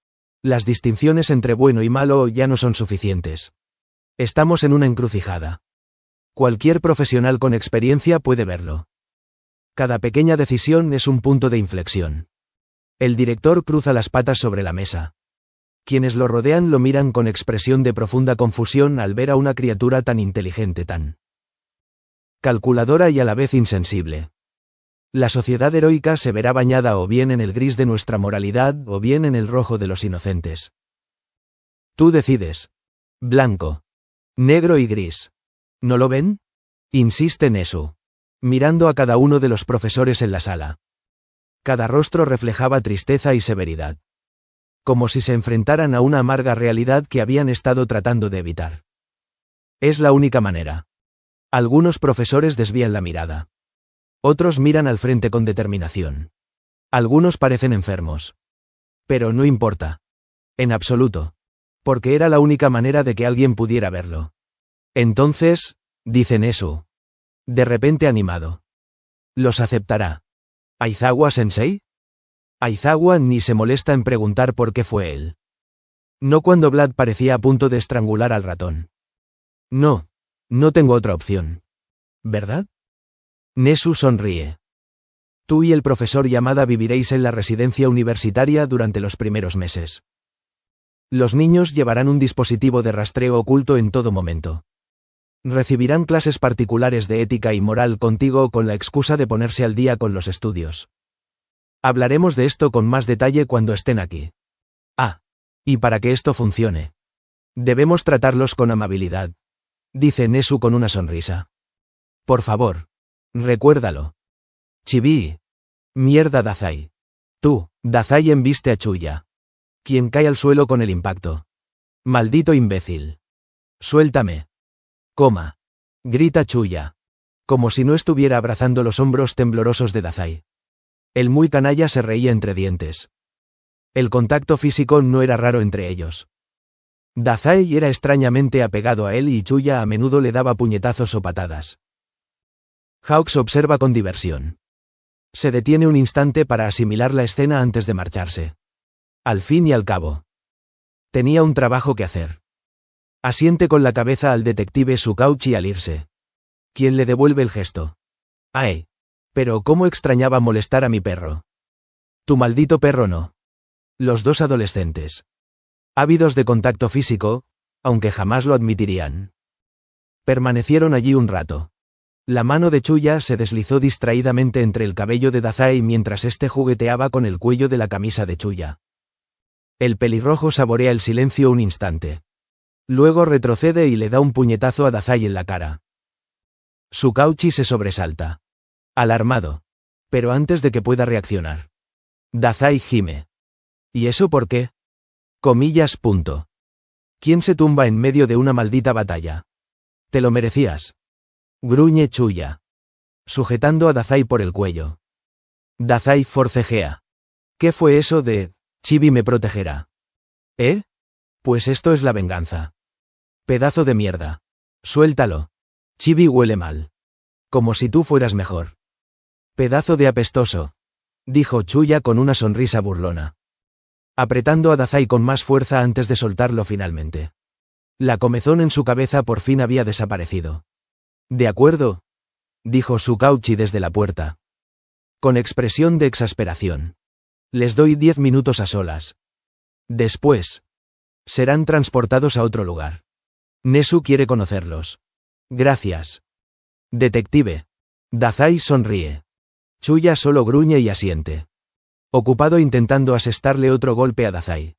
Las distinciones entre bueno y malo ya no son suficientes. Estamos en una encrucijada. Cualquier profesional con experiencia puede verlo. Cada pequeña decisión es un punto de inflexión. El director cruza las patas sobre la mesa. Quienes lo rodean lo miran con expresión de profunda confusión al ver a una criatura tan inteligente, tan calculadora y a la vez insensible. La sociedad heroica se verá bañada o bien en el gris de nuestra moralidad o bien en el rojo de los inocentes. Tú decides. Blanco, negro y gris. ¿No lo ven? Insiste Nesu, mirando a cada uno de los profesores en la sala. Cada rostro reflejaba tristeza y severidad. Como si se enfrentaran a una amarga realidad que habían estado tratando de evitar. Es la única manera. Algunos profesores desvían la mirada. Otros miran al frente con determinación. Algunos parecen enfermos. Pero no importa. En absoluto. Porque era la única manera de que alguien pudiera verlo. Entonces, dice Nesu. De repente animado. ¿Los aceptará Aizawa-sensei? Aizawa ni se molesta en preguntar por qué fue él. No cuando Vlad parecía a punto de estrangular al ratón. No, no tengo otra opción. ¿Verdad? Nesu sonríe. Tú y el profesor Yamada viviréis en la residencia universitaria durante los primeros meses. Los niños llevarán un dispositivo de rastreo oculto en todo momento. Recibirán clases particulares de ética y moral contigo con la excusa de ponerse al día con los estudios. Hablaremos de esto con más detalle cuando estén aquí. Y para que esto funcione, debemos tratarlos con amabilidad, dice Nesu con una sonrisa. Por favor, recuérdalo. Chibi. Mierda Dazai. Tú, Dazai embiste a Chuya. Quien cae al suelo con el impacto. Maldito imbécil. Suéltame. Grita Chuya. Como si no estuviera abrazando los hombros temblorosos de Dazai. El muy canalla se reía entre dientes. El contacto físico no era raro entre ellos. Dazai era extrañamente apegado a él y Chuya a menudo le daba puñetazos o patadas. Hawks observa con diversión. Se detiene un instante para asimilar la escena antes de marcharse. Al fin y al cabo. Tenía un trabajo que hacer. Asiente con la cabeza al detective Tsukauchi al irse. ¿Quién le devuelve el gesto? ¡Ay! Pero cómo extrañaba molestar a mi perro. Tu maldito perro no. Los dos adolescentes. Ávidos de contacto físico, aunque jamás lo admitirían. Permanecieron allí un rato. La mano de Chuya se deslizó distraídamente entre el cabello de Dazai mientras éste jugueteaba con el cuello de la camisa de Chuya. El pelirrojo saborea el silencio un instante. Luego retrocede y le da un puñetazo a Dazai en la cara. Tsukauchi se sobresalta. Alarmado. Pero antes de que pueda reaccionar. Dazai gime. ¿Y eso por qué? Comillas. ¿Quién se tumba en medio de una maldita batalla? Te lo merecías. Gruñe Chuya. Sujetando a Dazai por el cuello. Dazai forcejea. ¿Qué fue eso de Chibi me protegerá? Pues esto es la venganza. Pedazo de mierda. Suéltalo. Chibi huele mal. Como si tú fueras mejor. Pedazo de apestoso. Dijo Chuya con una sonrisa burlona. Apretando a Dazai con más fuerza antes de soltarlo finalmente. La comezón en su cabeza por fin había desaparecido. De acuerdo, dijo Tsukauchi desde la puerta. Con expresión de exasperación. Les doy 10 minutos a solas. Después. Serán transportados a otro lugar. Nesu quiere conocerlos. Gracias. Detective. Dazai sonríe. Chuya solo gruñe y asiente. Ocupado intentando asestarle otro golpe a Dazai.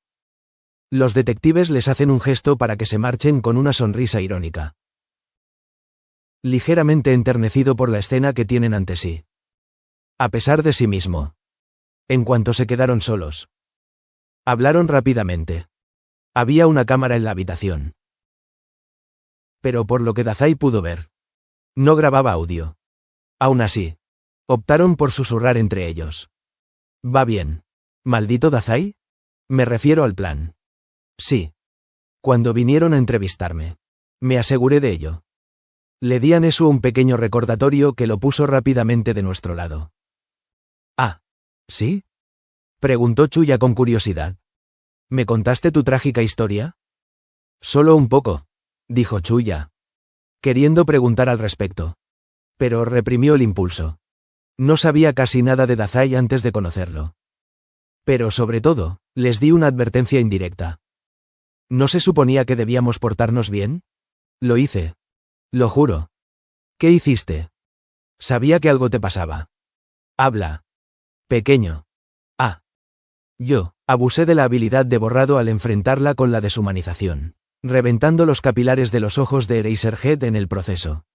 Los detectives les hacen un gesto para que se marchen con una sonrisa irónica. Ligeramente enternecido por la escena que tienen ante sí. A pesar de sí mismo. En cuanto se quedaron solos. Hablaron rápidamente. Había una cámara en la habitación. Pero por lo que Dazai pudo ver. No grababa audio. Aún así. Optaron por susurrar entre ellos. Va bien. ¿Maldito Dazai? Me refiero al plan. Sí. Cuando vinieron a entrevistarme. Me aseguré de ello. Le di a Nesu un pequeño recordatorio que lo puso rápidamente de nuestro lado. ¿Sí? Preguntó Chuya con curiosidad. ¿Me contaste tu trágica historia? Solo un poco, dijo Chuya. Queriendo preguntar al respecto. Pero reprimió el impulso. No sabía casi nada de Dazai antes de conocerlo. Pero sobre todo, les di una advertencia indirecta. ¿No se suponía que debíamos portarnos bien? Lo hice. Lo juro. ¿Qué hiciste? Sabía que algo te pasaba. Habla. Pequeño. Yo, abusé de la habilidad de borrado al enfrentarla con la deshumanización, reventando los capilares de los ojos de Eraserhead en el proceso.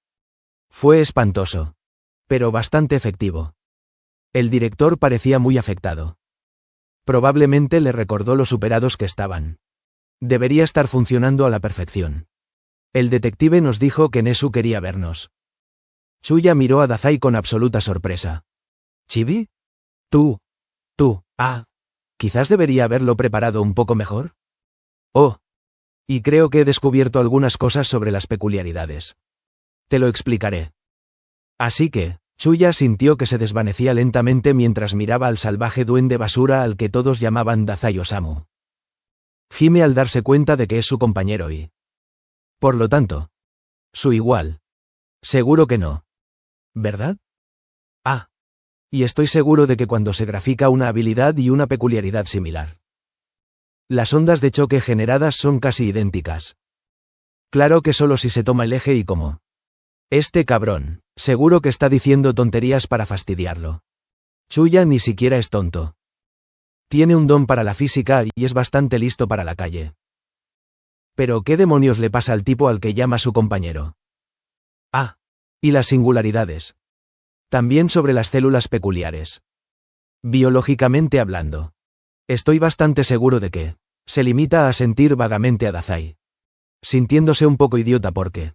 Fue espantoso. Pero bastante efectivo. El director parecía muy afectado. Probablemente le recordó lo superados que estaban. Debería estar funcionando a la perfección. El detective nos dijo que Nesu quería vernos. Chuya miró a Dazai con absoluta sorpresa. ¿Chibi? Tú. Quizás debería haberlo preparado un poco mejor. Oh. Y creo que he descubierto algunas cosas sobre las peculiaridades. Te lo explicaré. Así que, Chuya sintió que se desvanecía lentamente mientras miraba al salvaje duende basura al que todos llamaban Dazai Osamu. Gime al darse cuenta de que es su compañero y... por lo tanto, su igual. Seguro que no. ¿Verdad? Y estoy seguro de que cuando se grafica una habilidad y una peculiaridad similar, las ondas de choque generadas son casi idénticas. Claro que solo si se toma el eje y como... Este cabrón, seguro que está diciendo tonterías para fastidiarlo. Chuya ni siquiera es tonto. Tiene un don para la física y es bastante listo para la calle. Pero ¿qué demonios le pasa al tipo al que llama su compañero? Y las singularidades. También sobre las células peculiares. Biológicamente hablando. Estoy bastante seguro de que se limita a sentir vagamente a Dazai. Sintiéndose un poco idiota porque...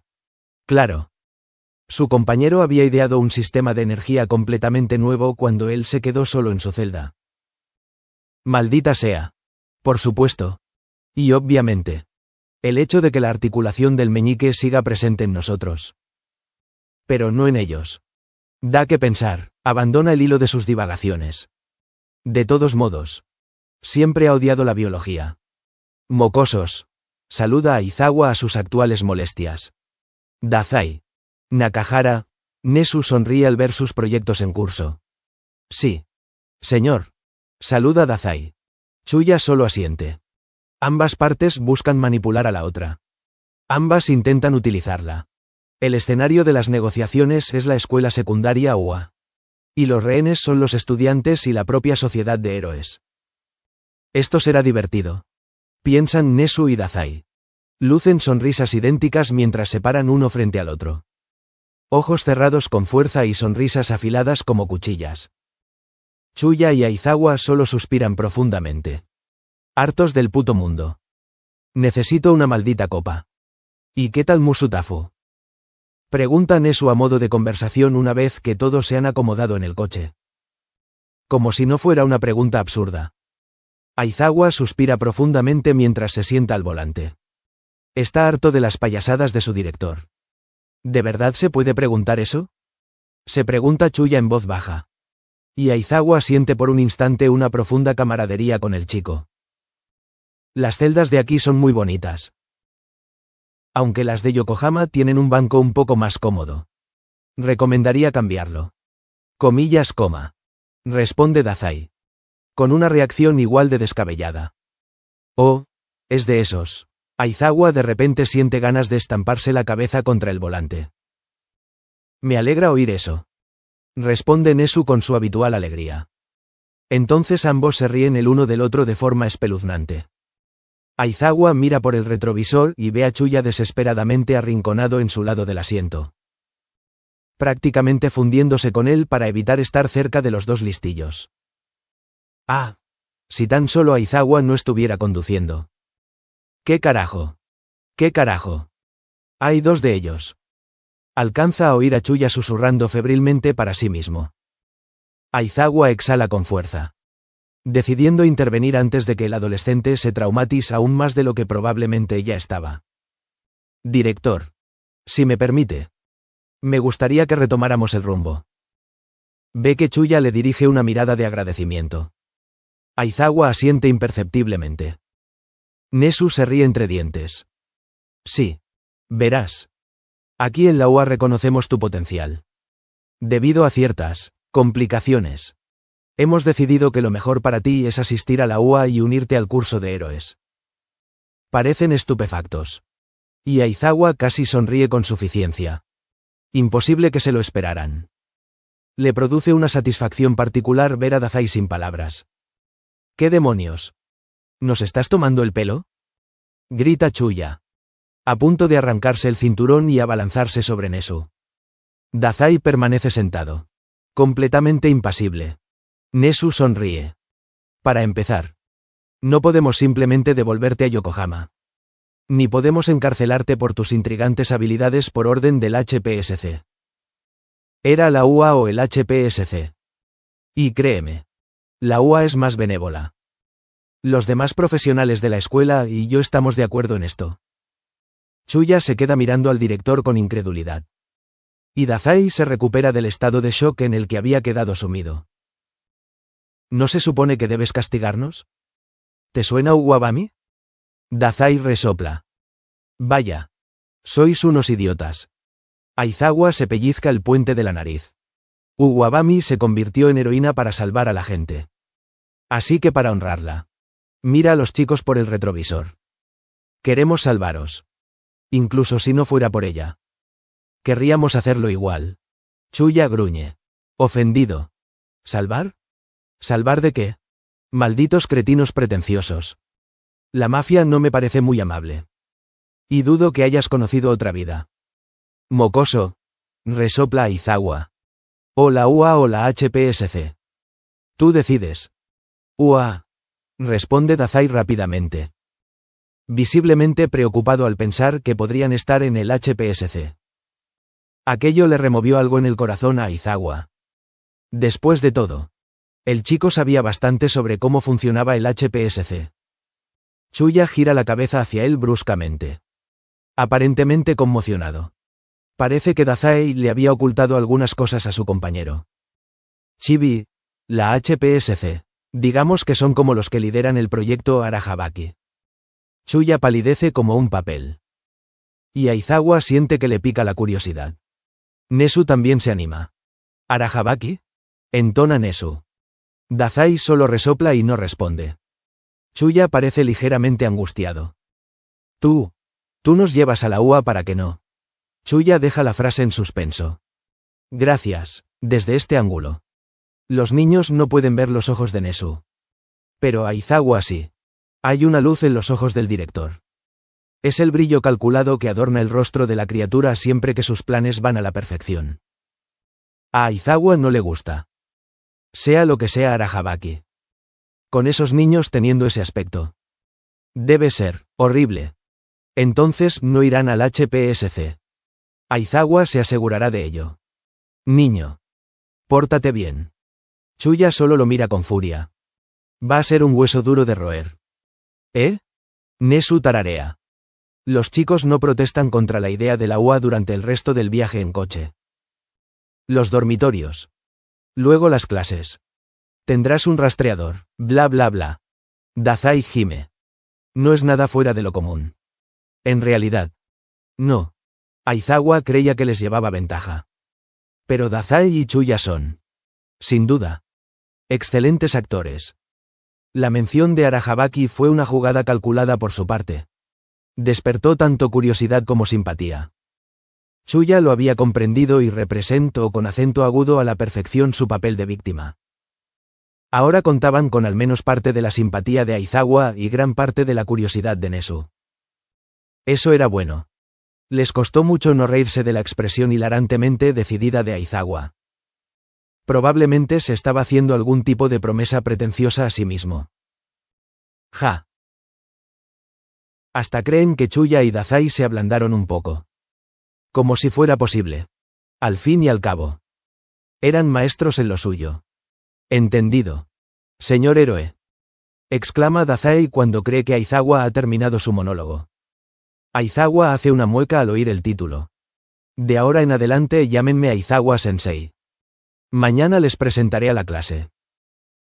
Claro. Su compañero había ideado un sistema de energía completamente nuevo cuando él se quedó solo en su celda. Maldita sea. Por supuesto. Y obviamente. El hecho de que la articulación del meñique siga presente en nosotros. Pero no en ellos. Da que pensar, abandona el hilo de sus divagaciones. De todos modos. Siempre ha odiado la biología. Mocosos. Saluda a Aizawa a sus actuales molestias. Dazai. Nakahara. Nesu sonríe al ver sus proyectos en curso. Sí. Señor. Saluda a Dazai. Chuya solo asiente. Ambas partes buscan manipular a la otra. Ambas intentan utilizarla. El escenario de las negociaciones es la escuela secundaria UA. Y los rehenes son los estudiantes y la propia sociedad de héroes. Esto será divertido. Piensan Nesu y Dazai. Lucen sonrisas idénticas mientras se paran uno frente al otro. Ojos cerrados con fuerza y sonrisas afiladas como cuchillas. Chuya y Aizawa solo suspiran profundamente. Hartos del puto mundo. Necesito una maldita copa. ¿Y qué tal Musutafu? Pregunta Nesu a modo de conversación una vez que todos se han acomodado en el coche. Como si no fuera una pregunta absurda. Aizawa suspira profundamente mientras se sienta al volante. Está harto de las payasadas de su director. ¿De verdad se puede preguntar eso? Se pregunta Chuya en voz baja. Y Aizawa siente por un instante una profunda camaradería con el chico. Las celdas de aquí son muy bonitas. Aunque las de Yokohama tienen un banco un poco más cómodo. Recomendaría cambiarlo. Comillas, coma. Responde Dazai. Con una reacción igual de descabellada. Oh, es de esos. Aizawa de repente siente ganas de estamparse la cabeza contra el volante. Me alegra oír eso. Responde Nesu con su habitual alegría. Entonces ambos se ríen el uno del otro de forma espeluznante. Aizawa mira por el retrovisor y ve a Chuya desesperadamente arrinconado en su lado del asiento. Prácticamente fundiéndose con él para evitar estar cerca de los dos listillos. Si tan solo Aizawa no estuviera conduciendo. ¿Qué carajo? ¿Qué carajo? Hay dos de ellos. Alcanza a oír a Chuya susurrando febrilmente para sí mismo. Aizawa exhala con fuerza. Decidiendo intervenir antes de que el adolescente se traumatice aún más de lo que probablemente ya estaba. Director. Si me permite. Me gustaría que retomáramos el rumbo. Ve que Chuya le dirige una mirada de agradecimiento. Aizawa asiente imperceptiblemente. Nesu se ríe entre dientes. Sí. Verás. Aquí en la UA reconocemos tu potencial. Debido a ciertas complicaciones. Hemos decidido que lo mejor para ti es asistir a la UA y unirte al curso de héroes. Parecen estupefactos. Y Aizawa casi sonríe con suficiencia. Imposible que se lo esperaran. Le produce una satisfacción particular ver a Dazai sin palabras. ¿Qué demonios? ¿Nos estás tomando el pelo? Grita Chuya. A punto de arrancarse el cinturón y abalanzarse sobre Nesu. Dazai permanece sentado. Completamente impasible. Nesu sonríe. Para empezar. No podemos simplemente devolverte a Yokohama. Ni podemos encarcelarte por tus intrigantes habilidades por orden del HPSC. Era la UA o el HPSC. Y créeme, la UA es más benévola. Los demás profesionales de la escuela y yo estamos de acuerdo en esto. Chuya se queda mirando al director con incredulidad. Y Dazai se recupera del estado de shock en el que había quedado sumido. ¿No se supone que debes castigarnos? ¿Te suena Uwabami? Dazai resopla. Vaya. Sois unos idiotas. Aizawa se pellizca el puente de la nariz. Uwabami se convirtió en heroína para salvar a la gente. Así que para honrarla. Mira a los chicos por el retrovisor. Queremos salvaros. Incluso si no fuera por ella. Querríamos hacerlo igual. Chuya gruñe. Ofendido. ¿Salvar? ¿Salvar de qué? Malditos cretinos pretenciosos. La mafia no me parece muy amable. Y dudo que hayas conocido otra vida. Mocoso. Resopla Aizawa. O la UA o la HPSC. Tú decides. UA. Responde Dazai rápidamente. Visiblemente preocupado al pensar que podrían estar en el HPSC. Aquello le removió algo en el corazón a Aizawa. Después de todo, el chico sabía bastante sobre cómo funcionaba el HPSC. Chuya gira la cabeza hacia él bruscamente. Aparentemente conmocionado. Parece que Dazai le había ocultado algunas cosas a su compañero. Chibi, la HPSC, digamos que son como los que lideran el proyecto Arahabaki. Chuya palidece como un papel. Y Aizawa siente que le pica la curiosidad. Nesu también se anima. ¿Arahabaki? Entona Nesu. Dazai solo resopla y no responde. Chuya parece ligeramente angustiado. Tú nos llevas a la UA para que no. Chuya deja la frase en suspenso. Gracias, desde este ángulo. Los niños no pueden ver los ojos de Nesu. Pero Aizawa sí. Hay una luz en los ojos del director. Es el brillo calculado que adorna el rostro de la criatura siempre que sus planes van a la perfección. A Aizawa no le gusta. Sea lo que sea Arahabaki. Con esos niños teniendo ese aspecto. Debe ser horrible. Entonces no irán al HPSC. Aizawa se asegurará de ello. Niño. Pórtate bien. Chuya solo lo mira con furia. Va a ser un hueso duro de roer. ¿Eh? Nesu tararea. Los chicos no protestan contra la idea de la UA durante el resto del viaje en coche. Los dormitorios. Luego las clases. Tendrás un rastreador, bla bla bla. Dazai gime. No es nada fuera de lo común. En realidad. No. Aizawa creía que les llevaba ventaja. Pero Dazai y Chuya son. Sin duda. Excelentes actores. La mención de Arahabaki fue una jugada calculada por su parte. Despertó tanto curiosidad como simpatía. Chuya lo había comprendido y representó con acento agudo a la perfección su papel de víctima. Ahora contaban con al menos parte de la simpatía de Aizawa y gran parte de la curiosidad de Nesu. Eso era bueno. Les costó mucho no reírse de la expresión hilarantemente decidida de Aizawa. Probablemente se estaba haciendo algún tipo de promesa pretenciosa a sí mismo. Ja. Hasta creen que Chuya y Dazai se ablandaron un poco. Como si fuera posible. Al fin y al cabo. Eran maestros en lo suyo. Entendido. Señor héroe. Exclama Dazai cuando cree que Aizawa ha terminado su monólogo. Aizawa hace una mueca al oír el título. De ahora en adelante llámenme Aizawa Sensei. Mañana les presentaré a la clase.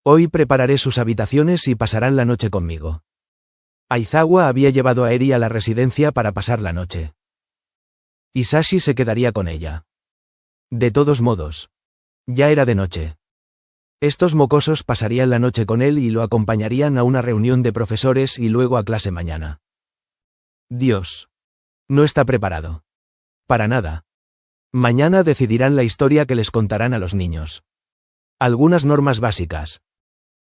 Hoy prepararé sus habitaciones y pasarán la noche conmigo. Aizawa había llevado a Eri a la residencia para pasar la noche. Isashi se quedaría con ella. De todos modos. Ya era de noche. Estos mocosos pasarían la noche con él y lo acompañarían a una reunión de profesores y luego a clase mañana. Dios. No está preparado. Para nada. Mañana decidirán la historia que les contarán a los niños. Algunas normas básicas.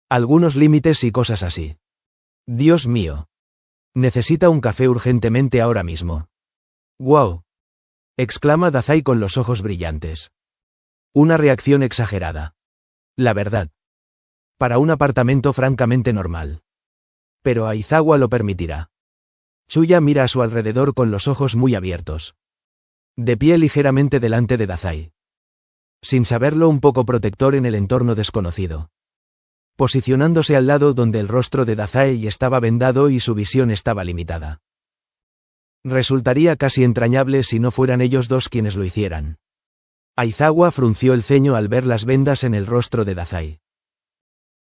Algunos límites y cosas así. Dios mío. Necesita un café urgentemente ahora mismo. ¡Wow! Exclama Dazai con los ojos brillantes. Una reacción exagerada. La verdad. Para un apartamento francamente normal. Pero Aizawa lo permitirá. Chuya mira a su alrededor con los ojos muy abiertos. De pie ligeramente delante de Dazai. Sin saberlo, un poco protector en el entorno desconocido. Posicionándose al lado donde el rostro de Dazai estaba vendado y su visión estaba limitada. Resultaría casi entrañable si no fueran ellos dos quienes lo hicieran. Aizawa frunció el ceño al ver las vendas en el rostro de Dazai.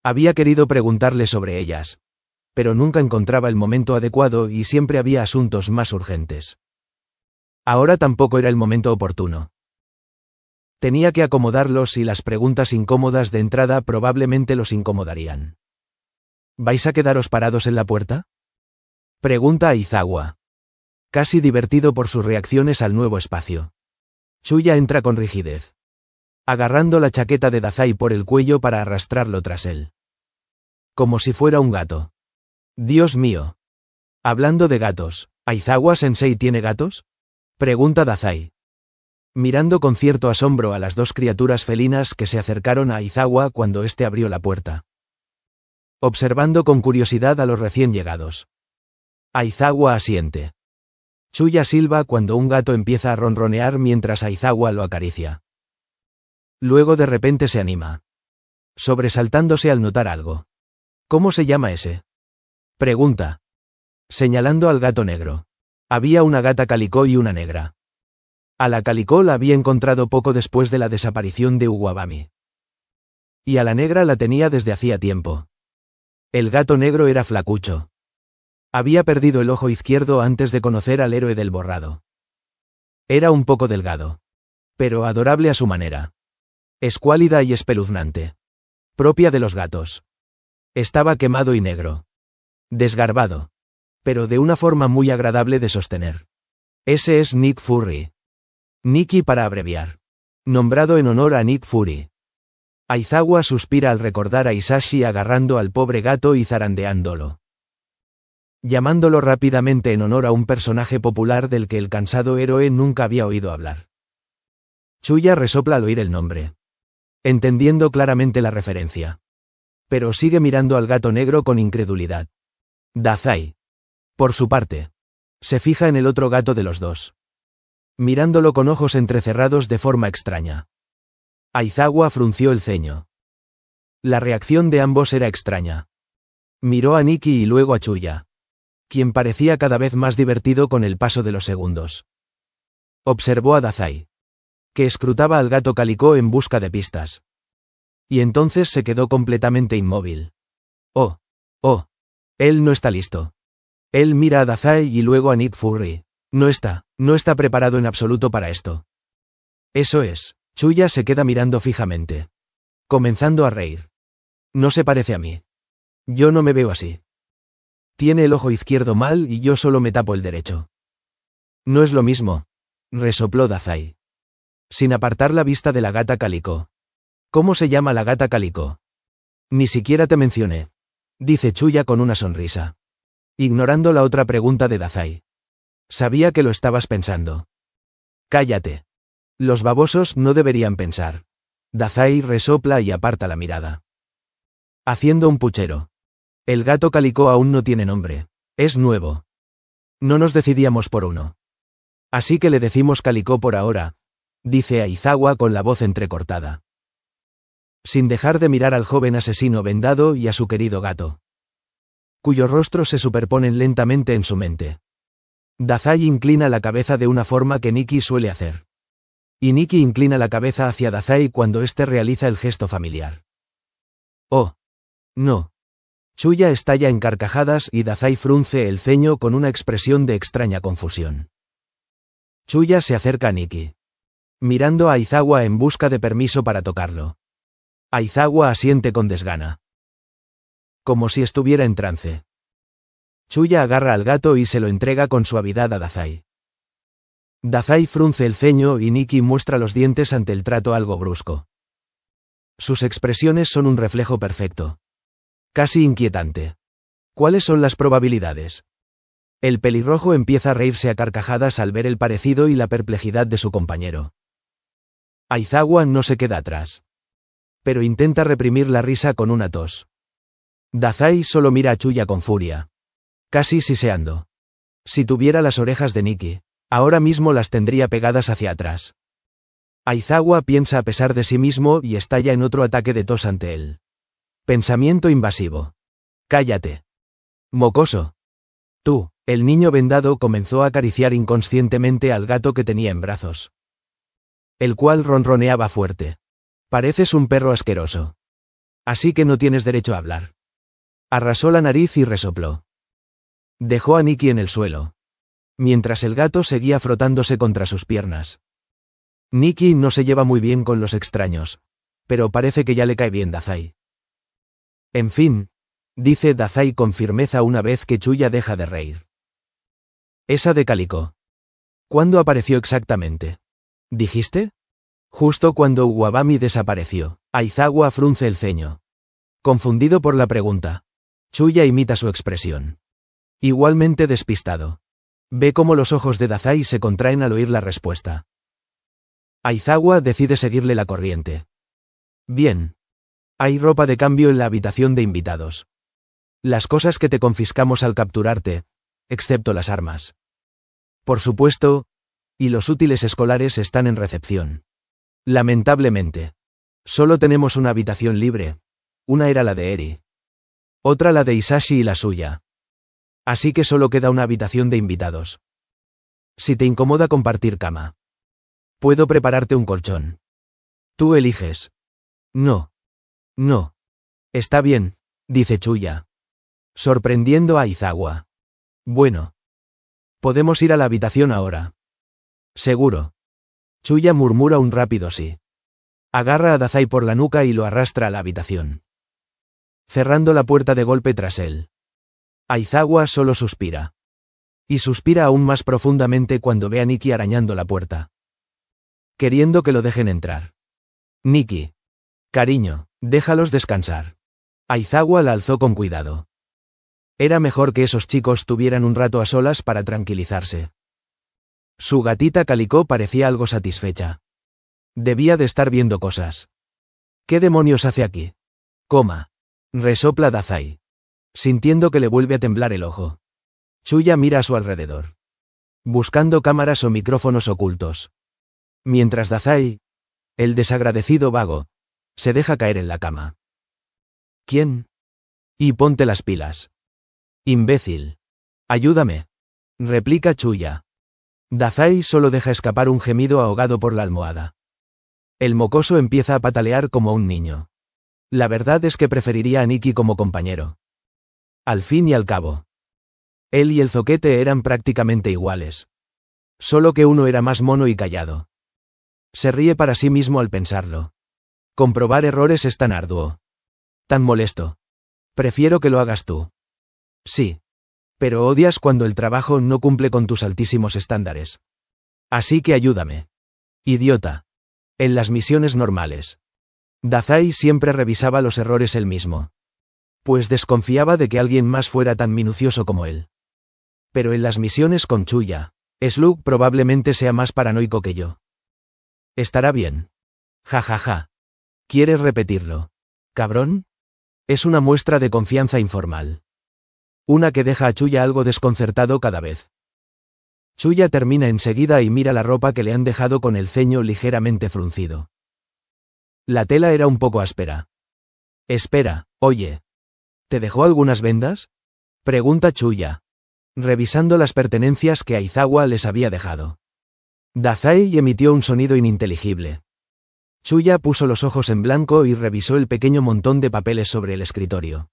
Había querido preguntarle sobre ellas, pero nunca encontraba el momento adecuado y siempre había asuntos más urgentes. Ahora tampoco era el momento oportuno. Tenía que acomodarlos y las preguntas incómodas de entrada probablemente los incomodarían. ¿Vais a quedaros parados en la puerta?, pregunta Aizawa, casi divertido por sus reacciones al nuevo espacio. Chuya entra con rigidez, agarrando la chaqueta de Dazai por el cuello para arrastrarlo tras él. Como si fuera un gato. Dios mío. Hablando de gatos, ¿Aizawa-sensei tiene gatos?, pregunta Dazai, mirando con cierto asombro a las dos criaturas felinas que se acercaron a Aizawa cuando éste abrió la puerta. Observando con curiosidad a los recién llegados. Aizawa asiente. Chuya silba cuando un gato empieza a ronronear mientras Aizawa lo acaricia. Luego de repente se anima, sobresaltándose al notar algo. ¿Cómo se llama ese?, pregunta, señalando al gato negro. Había una gata calicó y una negra. A la calicó la había encontrado poco después de la desaparición de Uwabami. Y a la negra la tenía desde hacía tiempo. El gato negro era flacucho. Había perdido el ojo izquierdo antes de conocer al héroe del borrado. Era un poco delgado, pero adorable a su manera. Escuálida y espeluznante. Propia de los gatos. Estaba quemado y negro. Desgarbado. Pero de una forma muy agradable de sostener. Ese es Nick Fury. Nikki para abreviar. Nombrado en honor a Nick Fury. Aizawa suspira al recordar a Isashi agarrando al pobre gato y zarandeándolo. Llamándolo rápidamente en honor a un personaje popular del que el cansado héroe nunca había oído hablar. Chuya resopla al oír el nombre, entendiendo claramente la referencia. Pero sigue mirando al gato negro con incredulidad. Dazai, por su parte, se fija en el otro gato de los dos, mirándolo con ojos entrecerrados de forma extraña. Aizawa frunció el ceño. La reacción de ambos era extraña. Miró a Nikki y luego a Chuya, quien parecía cada vez más divertido con el paso de los segundos. Observó a Dazai, que escrutaba al gato calicó en busca de pistas. Y entonces se quedó completamente inmóvil. Oh, él no está listo. Él mira a Dazai y luego a Nick Fury. No está preparado en absoluto para esto. Eso es. Chuya se queda mirando fijamente, comenzando a reír. No se parece a mí. Yo no me veo así. Tiene el ojo izquierdo mal y yo solo me tapo el derecho. No es lo mismo, resopló Dazai, sin apartar la vista de la gata calicó. ¿Cómo se llama la gata calicó? Ni siquiera te mencioné, dice Chuya con una sonrisa, ignorando la otra pregunta de Dazai. Sabía que lo estabas pensando. Cállate. Los babosos no deberían pensar. Dazai resopla y aparta la mirada, haciendo un puchero. El gato calicó aún no tiene nombre. Es nuevo. No nos decidíamos por uno. Así que le decimos calicó por ahora, dice Aizawa con la voz entrecortada, sin dejar de mirar al joven asesino vendado y a su querido gato, cuyos rostros se superponen lentamente en su mente. Dazai inclina la cabeza de una forma que Nikki suele hacer. Y Nikki inclina la cabeza hacia Dazai cuando éste realiza el gesto familiar. Oh. No. Chuya estalla en carcajadas y Dazai frunce el ceño con una expresión de extraña confusión. Chuya se acerca a Nikki, mirando a Aizawa en busca de permiso para tocarlo. Aizawa asiente con desgana, como si estuviera en trance. Chuya agarra al gato y se lo entrega con suavidad a Dazai. Dazai frunce el ceño y Nikki muestra los dientes ante el trato algo brusco. Sus expresiones son un reflejo perfecto. Casi inquietante. ¿Cuáles son las probabilidades? El pelirrojo empieza a reírse a carcajadas al ver el parecido y la perplejidad de su compañero. Aizawa no se queda atrás, pero intenta reprimir la risa con una tos. Dazai solo mira a Chuya con furia, casi siseando. Si tuviera las orejas de Nikki, ahora mismo las tendría pegadas hacia atrás. Aizawa piensa a pesar de sí mismo y estalla en otro ataque de tos ante él. Pensamiento invasivo. Cállate. Mocoso. Tú. El niño vendado comenzó a acariciar inconscientemente al gato que tenía en brazos, el cual ronroneaba fuerte. Pareces un perro asqueroso. Así que no tienes derecho a hablar. Arrasó la nariz y resopló. Dejó a Nikki en el suelo, mientras el gato seguía frotándose contra sus piernas. Nikki no se lleva muy bien con los extraños, pero parece que ya le cae bien Dazai. En fin, dice Dazai con firmeza una vez que Chuya deja de reír. Esa de Calico. ¿Cuándo apareció exactamente? ¿Dijiste? Justo cuando Uwabami desapareció. Aizawa frunce el ceño, confundido por la pregunta. Chuya imita su expresión. Igualmente despistado. Ve cómo los ojos de Dazai se contraen al oír la respuesta. Aizawa decide seguirle la corriente. Bien. Hay ropa de cambio en la habitación de invitados. Las cosas que te confiscamos al capturarte, excepto las armas. Por supuesto, y los útiles escolares están en recepción. Lamentablemente. Solo tenemos una habitación libre. Una era la de Eri. Otra la de Isashi y la suya. Así que solo queda una habitación de invitados. Si te incomoda compartir cama, puedo prepararte un colchón. Tú eliges. No. No. Está bien, dice Chuya, sorprendiendo a Aizawa. Bueno. Podemos ir a la habitación ahora. Seguro. Chuya murmura un rápido sí. Agarra a Dazai por la nuca y lo arrastra a la habitación, cerrando la puerta de golpe tras él. Aizawa solo suspira. Y suspira aún más profundamente cuando ve a Nikki arañando la puerta, queriendo que lo dejen entrar. Nikki. Cariño, déjalos descansar. Aizawa la alzó con cuidado. Era mejor que esos chicos tuvieran un rato a solas para tranquilizarse. Su gatita Calico parecía algo satisfecha. Debía de estar viendo cosas. ¿Qué demonios hace aquí? Coma. Resopla Dazai, sintiendo que le vuelve a temblar el ojo. Chuya mira a su alrededor, buscando cámaras o micrófonos ocultos. Mientras Dazai, el desagradecido vago, se deja caer en la cama. ¿Quién? Y ponte las pilas. Imbécil. Ayúdame. Replica Chuya. Dazai solo deja escapar un gemido ahogado por la almohada. El mocoso empieza a patalear como un niño. La verdad es que preferiría a Nikki como compañero. Al fin y al cabo, él y el zoquete eran prácticamente iguales. Solo que uno era más mono y callado. Se ríe para sí mismo al pensarlo. Comprobar errores es tan arduo. Tan molesto. Prefiero que lo hagas tú. Sí. Pero odias cuando el trabajo no cumple con tus altísimos estándares. Así que ayúdame. Idiota. En las misiones normales, Dazai siempre revisaba los errores él mismo, pues desconfiaba de que alguien más fuera tan minucioso como él. Pero en las misiones con Chuya, Slug probablemente sea más paranoico que yo. Estará bien. Ja ja ja. ¿Quieres repetirlo, cabrón? Es una muestra de confianza informal. Una que deja a Chuya algo desconcertado cada vez. Chuya termina enseguida y mira la ropa que le han dejado con el ceño ligeramente fruncido. La tela era un poco áspera. Espera, oye. ¿Te dejó algunas vendas? Pregunta Chuya, revisando las pertenencias que Aizawa les había dejado. Dazai emitió un sonido ininteligible. Chuya puso los ojos en blanco y revisó el pequeño montón de papeles sobre el escritorio.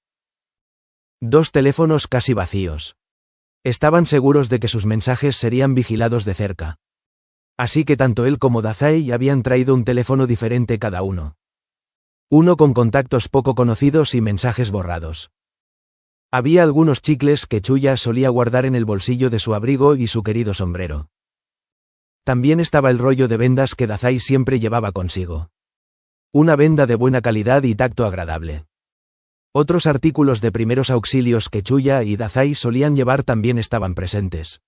2 teléfonos casi vacíos. Estaban seguros de que sus mensajes serían vigilados de cerca. Así que tanto él como Dazai habían traído un teléfono diferente cada uno. Uno con contactos poco conocidos y mensajes borrados. Había algunos chicles que Chuya solía guardar en el bolsillo de su abrigo y su querido sombrero. También estaba el rollo de vendas que Dazai siempre llevaba consigo. Una venda de buena calidad y tacto agradable. Otros artículos de primeros auxilios que Chuya y Dazai solían llevar también estaban presentes.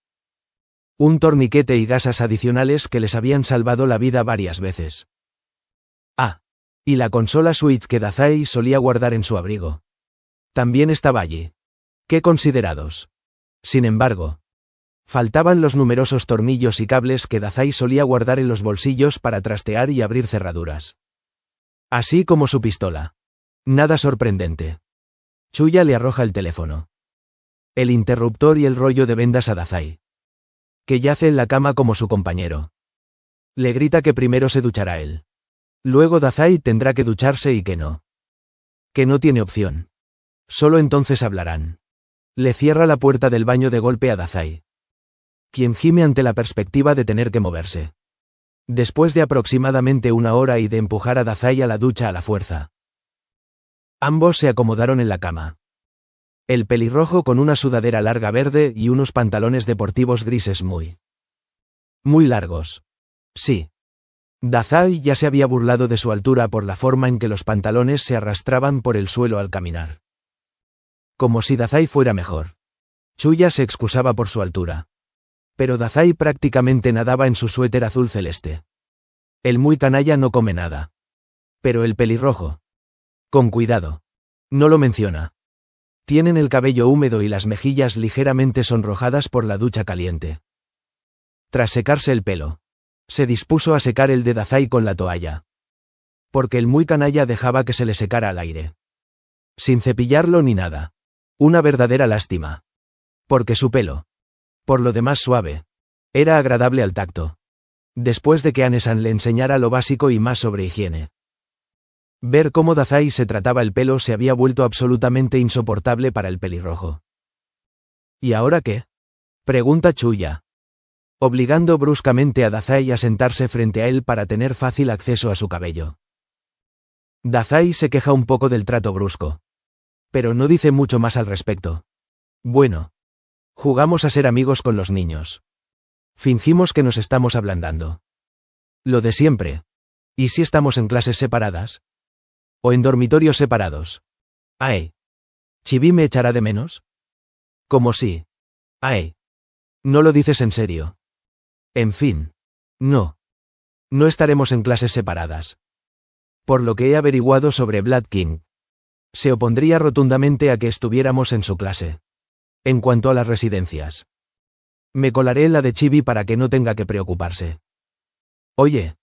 Un torniquete y gasas adicionales que les habían salvado la vida varias veces. Ah. Y la consola Switch que Dazai solía guardar en su abrigo. También estaba allí. Qué considerados. Sin embargo, Faltaban los numerosos tornillos y cables que Dazai solía guardar en los bolsillos para trastear y abrir cerraduras. Así como su pistola. Nada sorprendente. Chuya le arroja el teléfono. El interruptor y el rollo de vendas a Dazai, que yace en la cama como su compañero. Le grita que primero se duchará él. Luego Dazai tendrá que ducharse y que no. Que no tiene opción. Solo entonces hablarán. Le cierra la puerta del baño de golpe a Dazai, quien gime ante la perspectiva de tener que moverse. Después de aproximadamente 1 hora y de empujar a Dazai a la ducha a la fuerza, ambos se acomodaron en la cama. El pelirrojo con una sudadera larga verde y unos pantalones deportivos grises muy largos. Sí. Dazai ya se había burlado de su altura por la forma en que los pantalones se arrastraban por el suelo al caminar. Como si Dazai fuera mejor. Chuya se excusaba por su altura. Pero Dazai prácticamente nadaba en su suéter azul celeste. El muy canalla no come nada. Pero el pelirrojo. Con cuidado. No lo menciona. Tienen el cabello húmedo y las mejillas ligeramente sonrojadas por la ducha caliente. Tras secarse el pelo, se dispuso a secar el de Dazai con la toalla. Porque el muy canalla dejaba que se le secara al aire. Sin cepillarlo ni nada. Una verdadera lástima. Porque su pelo, por lo demás suave, era agradable al tacto. Después de que Anesan le enseñara lo básico y más sobre higiene. Ver cómo Dazai se trataba el pelo se había vuelto absolutamente insoportable para el pelirrojo. ¿Y ahora qué?, pregunta Chuya, obligando bruscamente a Dazai a sentarse frente a él para tener fácil acceso a su cabello. Dazai se queja un poco del trato brusco, pero no dice mucho más al respecto. Bueno. Jugamos a ser amigos con los niños. Fingimos que nos estamos ablandando. Lo de siempre. ¿Y si estamos en clases separadas? ¿O en dormitorios separados? Ae. ¿Chibi me echará de menos? ¿Cómo si? Ae. No lo dices en serio. En fin. No. No estaremos en clases separadas. Por lo que he averiguado sobre Blood King, se opondría rotundamente a que estuviéramos en su clase. En cuanto a las residencias, me colaré en la de Chibi para que no tenga que preocuparse. Oye.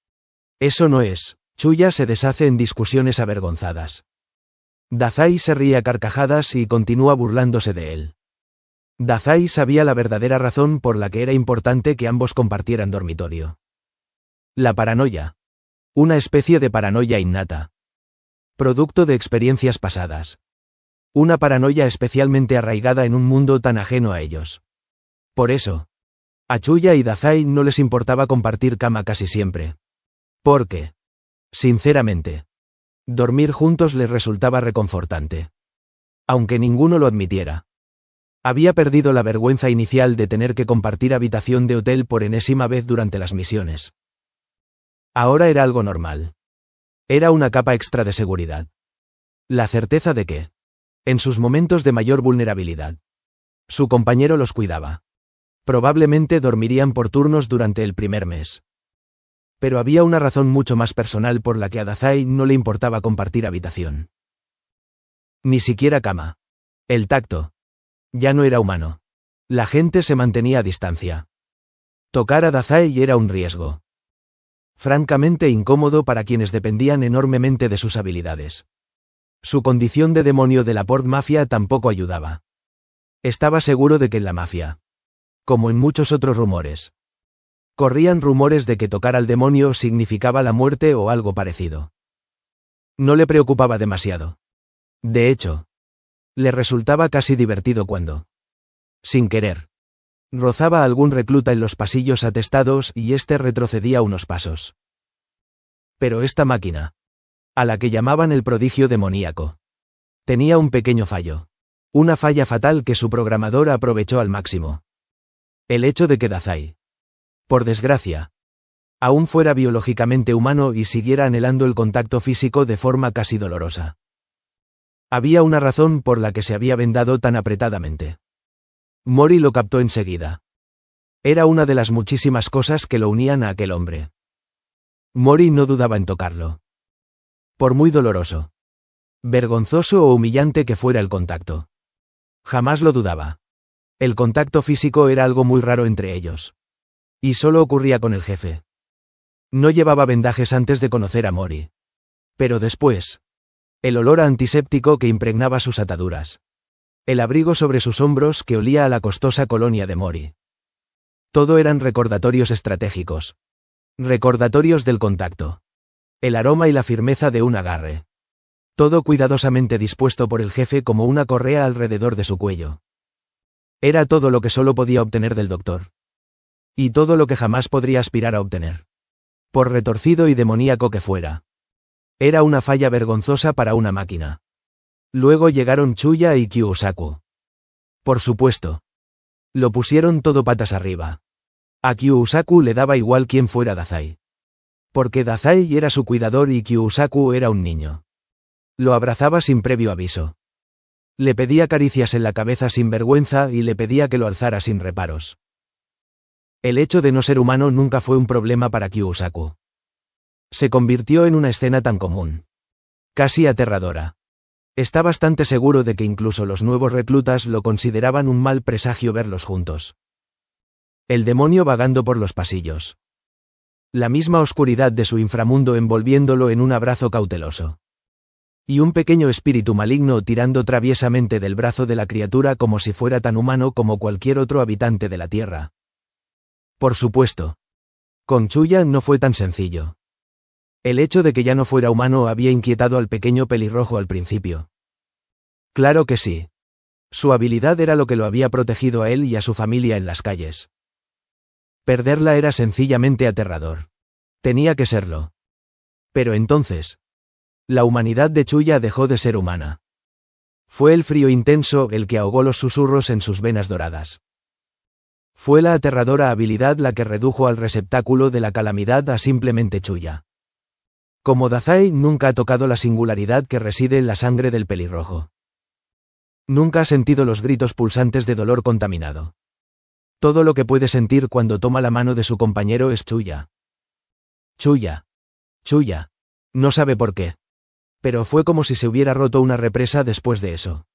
Eso no es. Chuya se deshace en discusiones avergonzadas. Dazai se ríe a carcajadas y continúa burlándose de él. Dazai sabía la verdadera razón por la que era importante que ambos compartieran dormitorio. La paranoia. Una especie de paranoia innata. Producto de experiencias pasadas. Una paranoia especialmente arraigada en un mundo tan ajeno a ellos. Por eso, a Chuya y Dazai no les importaba compartir cama casi siempre. Porque, sinceramente, dormir juntos les resultaba reconfortante. Aunque ninguno lo admitiera. Había perdido la vergüenza inicial de tener que compartir habitación de hotel por enésima vez durante las misiones. Ahora era algo normal. Era una capa extra de seguridad. La certeza de que, en sus momentos de mayor vulnerabilidad, su compañero los cuidaba. Probablemente dormirían por turnos durante el primer mes. Pero había una razón mucho más personal por la que a Dazai no le importaba compartir habitación. Ni siquiera cama. El tacto. Ya no era humano. La gente se mantenía a distancia. Tocar a Dazai era un riesgo. Francamente incómodo para quienes dependían enormemente de sus habilidades. Su condición de demonio de la Port Mafia tampoco ayudaba. Estaba seguro de que en la mafia, como en muchos otros rumores, corrían rumores de que tocar al demonio significaba la muerte o algo parecido. No le preocupaba demasiado. De hecho, le resultaba casi divertido cuando, sin querer, rozaba a algún recluta en los pasillos atestados y éste retrocedía unos pasos. Pero esta máquina, a la que llamaban el prodigio demoníaco, tenía un pequeño fallo. Una falla fatal que su programador aprovechó al máximo. El hecho de que Dazai, por desgracia, aún fuera biológicamente humano y siguiera anhelando el contacto físico de forma casi dolorosa. Había una razón por la que se había vendado tan apretadamente. Mori lo captó enseguida. Era una de las muchísimas cosas que lo unían a aquel hombre. Mori no dudaba en tocarlo. Por muy doloroso, vergonzoso o humillante que fuera el contacto. Jamás lo dudaba. El contacto físico era algo muy raro entre ellos. Y solo ocurría con el jefe. No llevaba vendajes antes de conocer a Mori. Pero después. El olor a antiséptico que impregnaba sus ataduras. El abrigo sobre sus hombros que olía a la costosa colonia de Mori. Todo eran recordatorios estratégicos. Recordatorios del contacto. El aroma y la firmeza de un agarre. Todo cuidadosamente dispuesto por el jefe como una correa alrededor de su cuello. Era todo lo que solo podía obtener del doctor. Y todo lo que jamás podría aspirar a obtener. Por retorcido y demoníaco que fuera. Era una falla vergonzosa para una máquina. Luego llegaron Chuya y Kyusaku. Por supuesto. Lo pusieron todo patas arriba. A Kyusaku le daba igual quién fuera Dazai. Porque Dazai era su cuidador y Kyusaku era un niño. Lo abrazaba sin previo aviso. Le pedía caricias en la cabeza sin vergüenza y le pedía que lo alzara sin reparos. El hecho de no ser humano nunca fue un problema para Kyusaku. Se convirtió en una escena tan común. Casi aterradora. Está bastante seguro de que incluso los nuevos reclutas lo consideraban un mal presagio verlos juntos. El demonio vagando por los pasillos. La misma oscuridad de su inframundo envolviéndolo en un abrazo cauteloso. Y un pequeño espíritu maligno tirando traviesamente del brazo de la criatura como si fuera tan humano como cualquier otro habitante de la Tierra. Por supuesto. Con Chuya no fue tan sencillo. El hecho de que ya no fuera humano había inquietado al pequeño pelirrojo al principio. Claro que sí. Su habilidad era lo que lo había protegido a él y a su familia en las calles. Perderla era sencillamente aterrador. Tenía que serlo. Pero entonces, la humanidad de Chuya dejó de ser humana. Fue el frío intenso el que ahogó los susurros en sus venas doradas. Fue la aterradora habilidad la que redujo al receptáculo de la calamidad a simplemente Chuya. Como Dazai nunca ha tocado la singularidad que reside en la sangre del pelirrojo. Nunca ha sentido los gritos pulsantes de dolor contaminado. Todo lo que puede sentir cuando toma la mano de su compañero es Chuya. Chuya. Chuya. No sabe por qué. Pero fue como si se hubiera roto una represa después de eso.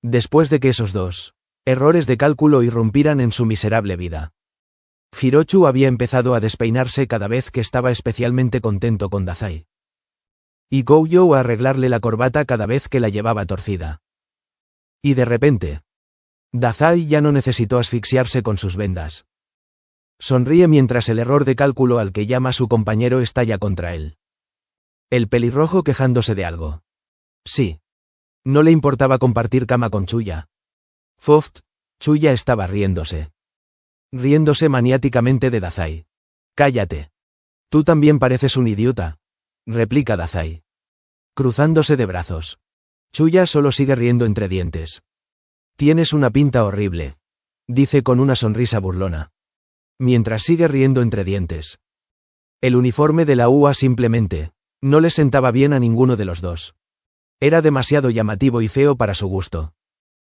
Después de que esos dos errores de cálculo irrumpieran en su miserable vida. Hirochu había empezado a despeinarse cada vez que estaba especialmente contento con Dazai. Y Kouyo a arreglarle la corbata cada vez que la llevaba torcida. Y de repente, Dazai ya no necesitó asfixiarse con sus vendas. Sonríe mientras el error de cálculo al que llama su compañero estalla contra él. El pelirrojo quejándose de algo. Sí. No le importaba compartir cama con Chuya. Chuya estaba riéndose. Riéndose maniáticamente de Dazai. Cállate. Tú también pareces un idiota, replica Dazai. Cruzándose de brazos. Chuya solo sigue riendo entre dientes. Tienes una pinta horrible, dice con una sonrisa burlona. Mientras sigue riendo entre dientes. El uniforme de la UA simplemente no le sentaba bien a ninguno de los dos. Era demasiado llamativo y feo para su gusto.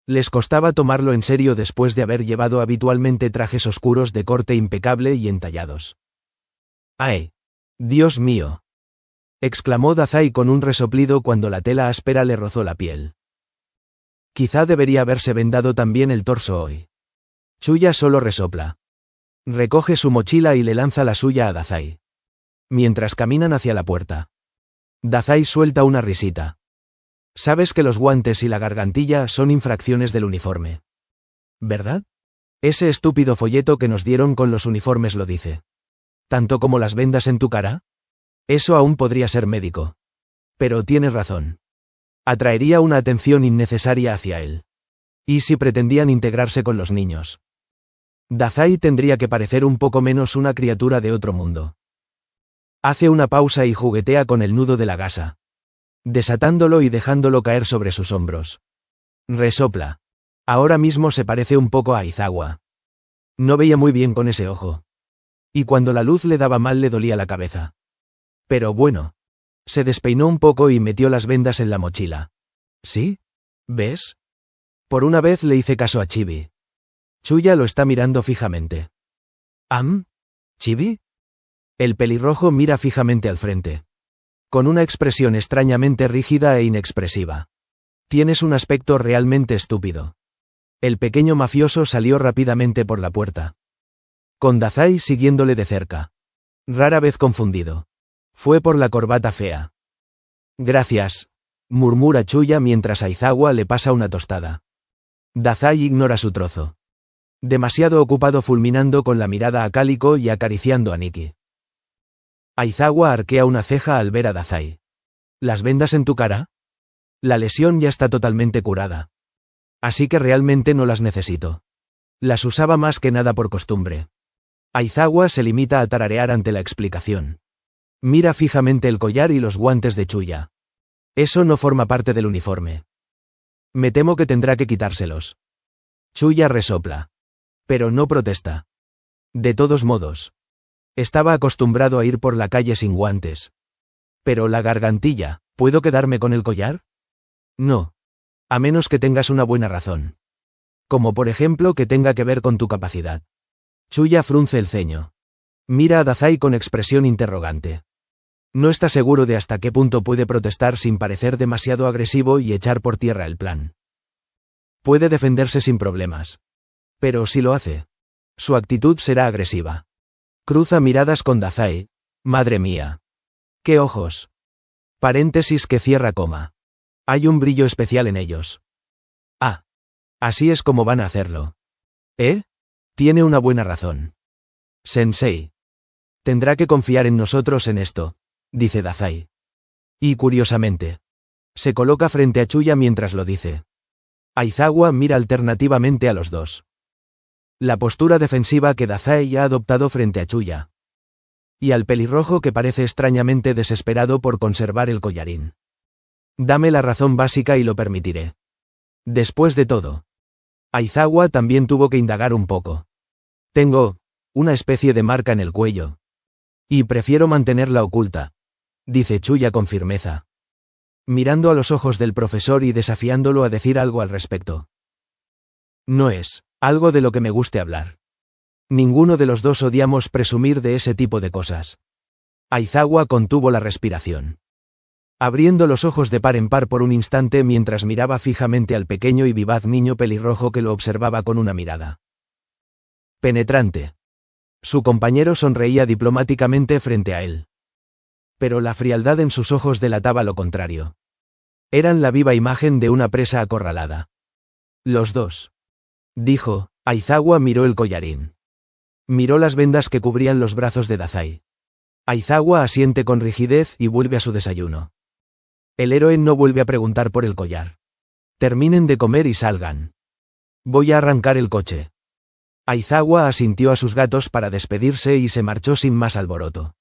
Les costaba tomarlo en serio después de haber llevado habitualmente trajes oscuros de corte impecable y entallados. ¡Ay! ¡Dios mío!, exclamó Dazai con un resoplido cuando la tela áspera le rozó la piel. Quizá debería haberse vendado también el torso hoy. Chuya solo resopla. Recoge su mochila y le lanza la suya a Dazai. Mientras caminan hacia la puerta. Dazai suelta una risita. Sabes que los guantes y la gargantilla son infracciones del uniforme. ¿Verdad? Ese estúpido folleto que nos dieron con los uniformes lo dice. ¿Tanto como las vendas en tu cara? Eso aún podría ser médico. Pero tienes razón. Atraería una atención innecesaria hacia él. ¿Y si pretendían integrarse con los niños? Dazai tendría que parecer un poco menos una criatura de otro mundo. Hace una pausa y juguetea con el nudo de la gasa, desatándolo y dejándolo caer sobre sus hombros. Resopla. Ahora mismo se parece un poco a Aizawa. No veía muy bien con ese ojo. Y cuando la luz le daba mal le dolía la cabeza. Pero bueno. Se despeinó un poco y metió las vendas en la mochila. ¿Sí? ¿Ves? Por una vez le hice caso a Chibi. Chuya lo está mirando fijamente. ¿Chibi? El pelirrojo mira fijamente al frente. Con una expresión extrañamente rígida e inexpresiva. Tienes un aspecto realmente estúpido. El pequeño mafioso salió rápidamente por la puerta, con Dazai siguiéndole de cerca. Rara vez confundido. Fue por la corbata fea. Gracias, murmura Chuya mientras Aizawa le pasa una tostada. Dazai ignora su trozo. Demasiado ocupado fulminando con la mirada a Cálico y acariciando a Nikki. Aizawa arquea una ceja al ver a Dazai. ¿Las vendas en tu cara? La lesión ya está totalmente curada. Así que realmente no las necesito. Las usaba más que nada por costumbre. Aizawa se limita a tararear ante la explicación. Mira fijamente el collar y los guantes de Chuya. Eso no forma parte del uniforme. Me temo que tendrá que quitárselos. Chuya resopla. Pero no protesta. De todos modos. Estaba acostumbrado a ir por la calle sin guantes. Pero la gargantilla, ¿puedo quedarme con el collar? No. A menos que tengas una buena razón. Como por ejemplo que tenga que ver con tu capacidad. Chuya frunce el ceño. Mira a Dazai con expresión interrogante. No está seguro de hasta qué punto puede protestar sin parecer demasiado agresivo y echar por tierra el plan. Puede defenderse sin problemas. Pero si lo hace, su actitud será agresiva. Cruza miradas con Dazai. Madre mía. ¡Qué ojos! Paréntesis que cierra coma. Hay un brillo especial en ellos. Ah. Así es como van a hacerlo. ¿Eh? Tiene una buena razón. Sensei. Tendrá que confiar en nosotros en esto, dice Dazai. Y curiosamente, se coloca frente a Chuya mientras lo dice. Aizawa mira alternativamente a los dos. La postura defensiva que Dazai ha adoptado frente a Chuya. Y al pelirrojo que parece extrañamente desesperado por conservar el collarín. Dame la razón básica y lo permitiré. Después de todo, Aizawa también tuvo que indagar un poco. Tengo una especie de marca en el cuello. Y prefiero mantenerla oculta, dice Chuya con firmeza. Mirando a los ojos del profesor y desafiándolo a decir algo al respecto. No es algo de lo que me guste hablar. Ninguno de los dos odiamos presumir de ese tipo de cosas. Aizawa contuvo la respiración. Abriendo los ojos de par en par por un instante mientras miraba fijamente al pequeño y vivaz niño pelirrojo que lo observaba con una mirada penetrante. Su compañero sonreía diplomáticamente frente a él. Pero la frialdad en sus ojos delataba lo contrario. Eran la viva imagen de una presa acorralada. Los dos. Dijo. Aizawa miró el collarín. Miró las vendas que cubrían los brazos de Dazai. Aizawa asiente con rigidez y vuelve a su desayuno. El héroe no vuelve a preguntar por el collar. Terminen de comer y salgan. Voy a arrancar el coche. Aizawa asintió a sus gatos para despedirse y se marchó sin más alboroto.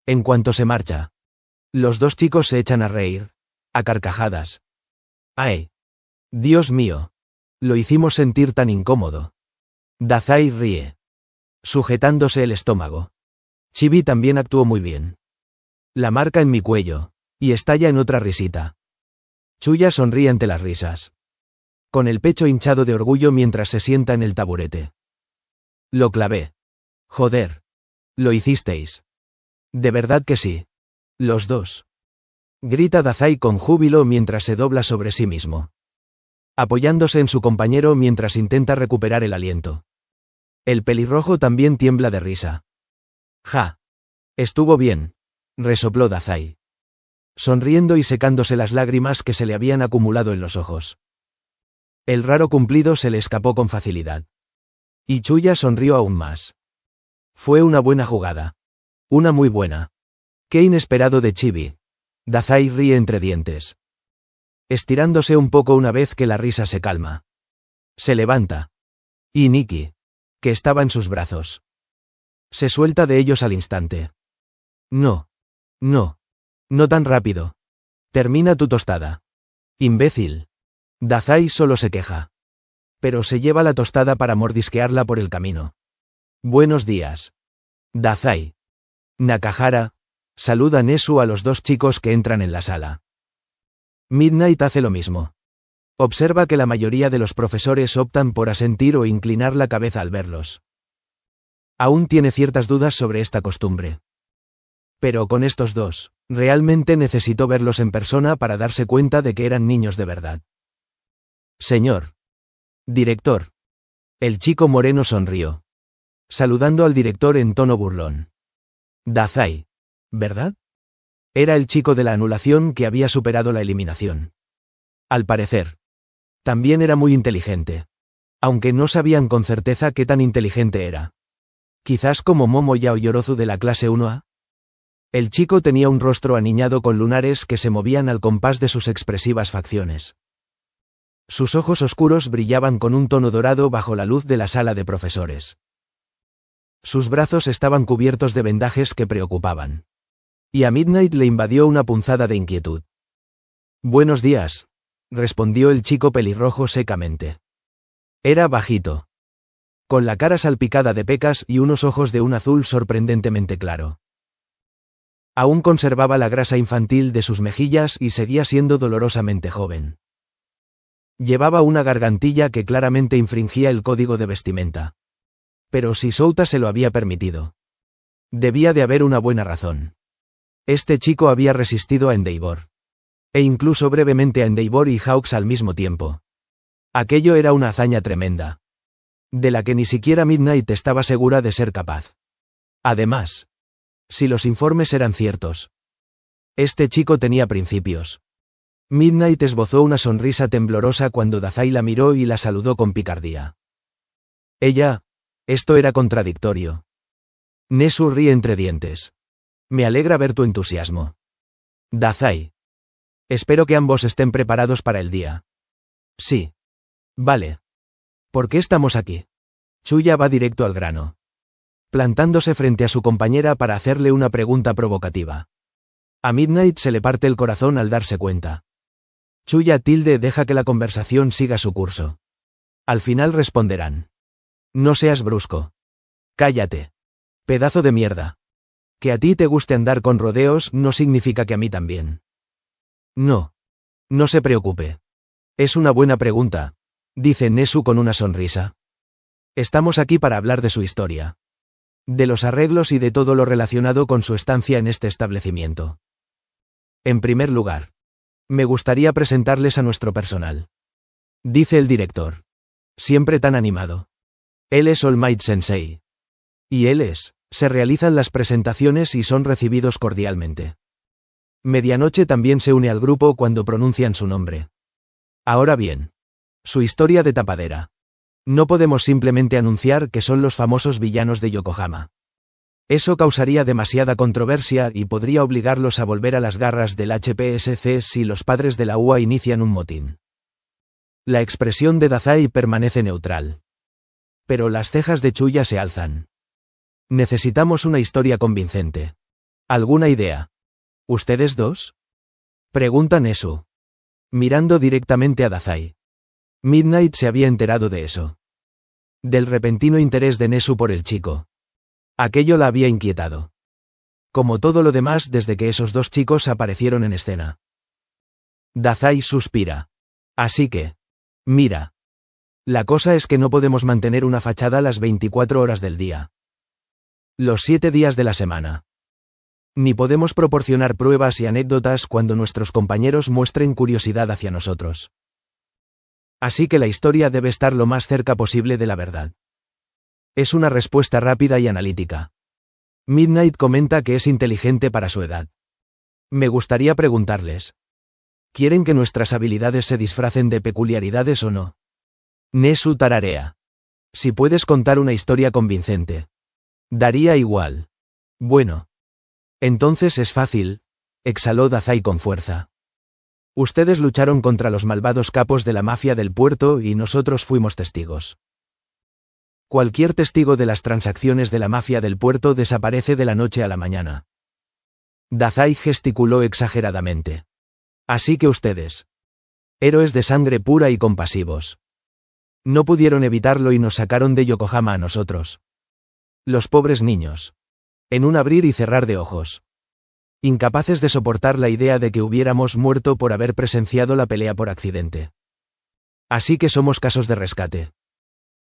En cuanto se marcha, los dos chicos se echan a reír, a carcajadas. ¡Ay! Dios mío. Lo hicimos sentir tan incómodo. Dazai ríe, sujetándose el estómago. Chibi también actuó muy bien. La marca en mi cuello, y estalla en otra risita. Chuya sonríe ante las risas. Con el pecho hinchado de orgullo mientras se sienta en el taburete. Lo clavé. Joder. Lo hicisteis. De verdad que sí. Los dos. Grita Dazai con júbilo mientras se dobla sobre sí mismo. Apoyándose en su compañero mientras intenta recuperar el aliento. El pelirrojo también tiembla de risa. Ja. Estuvo bien, resopló Dazai. Sonriendo y secándose las lágrimas que se le habían acumulado en los ojos. El raro cumplido se le escapó con facilidad. Y Chuya sonrió aún más. Fue una buena jugada. Una muy buena. Qué inesperado de Chibi. Dazai ríe entre dientes. Estirándose un poco una vez que la risa se calma. Se levanta. Y Nikki, que estaba en sus brazos, se suelta de ellos al instante. No. No. No tan rápido. Termina tu tostada. Imbécil. Dazai solo se queja. Pero se lleva la tostada para mordisquearla por el camino. Buenos días. Dazai. Nakahara. Saluda Nesu a los dos chicos que entran en la sala. Midnight hace lo mismo. Observa que la mayoría de los profesores optan por asentir o inclinar la cabeza al verlos. Aún tiene ciertas dudas sobre esta costumbre. Pero con estos dos, realmente necesitó verlos en persona para darse cuenta de que eran niños de verdad. Señor. Director. El chico moreno sonrió, saludando al director en tono burlón. Dazai. ¿Verdad? Era el chico de la anulación que había superado la eliminación. Al parecer. También era muy inteligente. Aunque no sabían con certeza qué tan inteligente era. Quizás como Momo Yaoyorozu de la clase 1A. El chico tenía un rostro aniñado con lunares que se movían al compás de sus expresivas facciones. Sus ojos oscuros brillaban con un tono dorado bajo la luz de la sala de profesores. Sus brazos estaban cubiertos de vendajes que preocupaban. Y a Midnight le invadió una punzada de inquietud. Buenos días, respondió el chico pelirrojo secamente. Era bajito, con la cara salpicada de pecas y unos ojos de un azul sorprendentemente claro. Aún conservaba la grasa infantil de sus mejillas y seguía siendo dolorosamente joven. Llevaba una gargantilla que claramente infringía el código de vestimenta. Pero si Souta se lo había permitido. Debía de haber una buena razón. Este chico había resistido a Endeavor. E incluso brevemente a Endeavor y Hawks al mismo tiempo. Aquello era una hazaña tremenda. De la que ni siquiera Midnight estaba segura de ser capaz. Además, si los informes eran ciertos. Este chico tenía principios. Midnight esbozó una sonrisa temblorosa cuando Dazai la miró y la saludó con picardía. Esto era contradictorio. Nesu ríe entre dientes. Me alegra ver tu entusiasmo. Dazai. Espero que ambos estén preparados para el día. Sí. Vale. ¿Por qué estamos aquí? Chuya va directo al grano, plantándose frente a su compañera para hacerle una pregunta provocativa. A Midnight se le parte el corazón al darse cuenta. Chuya deja que la conversación siga su curso. Al final responderán. No seas brusco. Cállate. Pedazo de mierda. Que a ti te guste andar con rodeos no significa que a mí también. No. No se preocupe. Es una buena pregunta, dice Nesu con una sonrisa. Estamos aquí para hablar de su historia. De los arreglos y de todo lo relacionado con su estancia en este establecimiento. En primer lugar, me gustaría presentarles a nuestro personal. Dice el director. Siempre tan animado. Él es All Might Sensei. Y se realizan las presentaciones y son recibidos cordialmente. Medianoche también se une al grupo cuando pronuncian su nombre. Ahora bien, su historia de tapadera. No podemos simplemente anunciar que son los famosos villanos de Yokohama. Eso causaría demasiada controversia y podría obligarlos a volver a las garras del HPSC si los padres de la UA inician un motín. La expresión de Dazai permanece neutral. Pero las cejas de Chuya se alzan. Necesitamos una historia convincente. ¿Alguna idea? ¿Ustedes dos? Pregunta Nesu, mirando directamente a Dazai. Midnight se había enterado de eso. Del repentino interés de Nesu por el chico. Aquello la había inquietado. Como todo lo demás desde que esos dos chicos aparecieron en escena. Dazai suspira. Así que, mira. La cosa es que no podemos mantener una fachada las 24 horas del día. Los 7 días de la semana. Ni podemos proporcionar pruebas y anécdotas cuando nuestros compañeros muestren curiosidad hacia nosotros. Así que la historia debe estar lo más cerca posible de la verdad. Es una respuesta rápida y analítica. Midnight comenta que es inteligente para su edad. Me gustaría preguntarles. ¿Quieren que nuestras habilidades se disfracen de peculiaridades o no? Nesu tararea. Si puedes contar una historia convincente. Daría igual. Bueno. Entonces es fácil, exhaló Dazai con fuerza. Ustedes lucharon contra los malvados capos de la mafia del puerto y nosotros fuimos testigos. Cualquier testigo de las transacciones de la mafia del puerto desaparece de la noche a la mañana. Dazai gesticuló exageradamente. Así que ustedes. Héroes de sangre pura y compasivos. No pudieron evitarlo y nos sacaron de Yokohama a nosotros. Los pobres niños. En un abrir y cerrar de ojos. Incapaces de soportar la idea de que hubiéramos muerto por haber presenciado la pelea por accidente. Así que somos casos de rescate.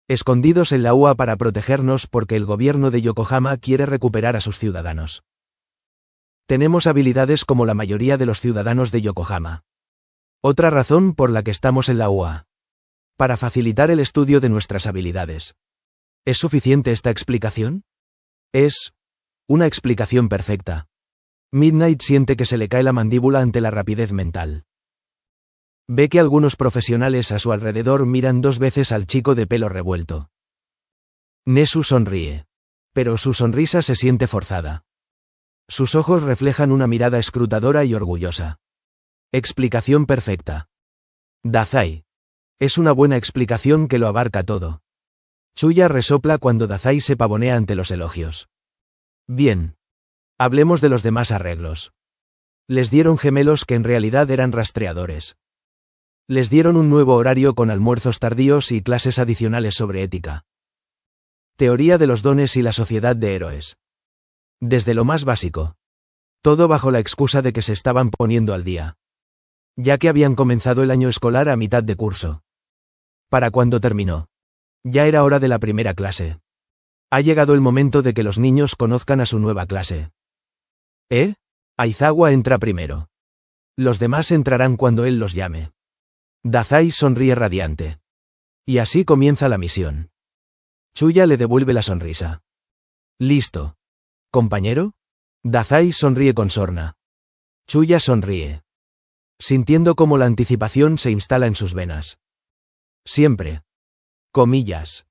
Escondidos en la UA para protegernos porque el gobierno de Yokohama quiere recuperar a sus ciudadanos. Tenemos habilidades como la mayoría de los ciudadanos de Yokohama. Otra razón por la que estamos en la UA. Para facilitar el estudio de nuestras habilidades. ¿Es suficiente esta explicación? Es una explicación perfecta. Midnight siente que se le cae la mandíbula ante la rapidez mental. Ve que algunos profesionales a su alrededor miran 2 veces al chico de pelo revuelto. Nesu sonríe. Pero su sonrisa se siente forzada. Sus ojos reflejan una mirada escrutadora y orgullosa. Explicación perfecta. Dazai. Es una buena explicación que lo abarca todo. Chuya resopla cuando Dazai se pavonea ante los elogios. Bien. Hablemos de los demás arreglos. Les dieron gemelos que en realidad eran rastreadores. Les dieron un nuevo horario con almuerzos tardíos y clases adicionales sobre ética. Teoría de los dones y la sociedad de héroes. Desde lo más básico. Todo bajo la excusa de que se estaban poniendo al día. Ya que habían comenzado el año escolar a mitad de curso. Para cuando terminó. Ya era hora de la primera clase. Ha llegado el momento de que los niños conozcan a su nueva clase. Aizawa entra primero. Los demás entrarán cuando él los llame. Dazai sonríe radiante. Y así comienza la misión. Chuya le devuelve la sonrisa. ¿Listo? ¿Compañero? Dazai sonríe con sorna. Chuya sonríe. Sintiendo cómo la anticipación se instala en sus venas. Siempre. Comillas.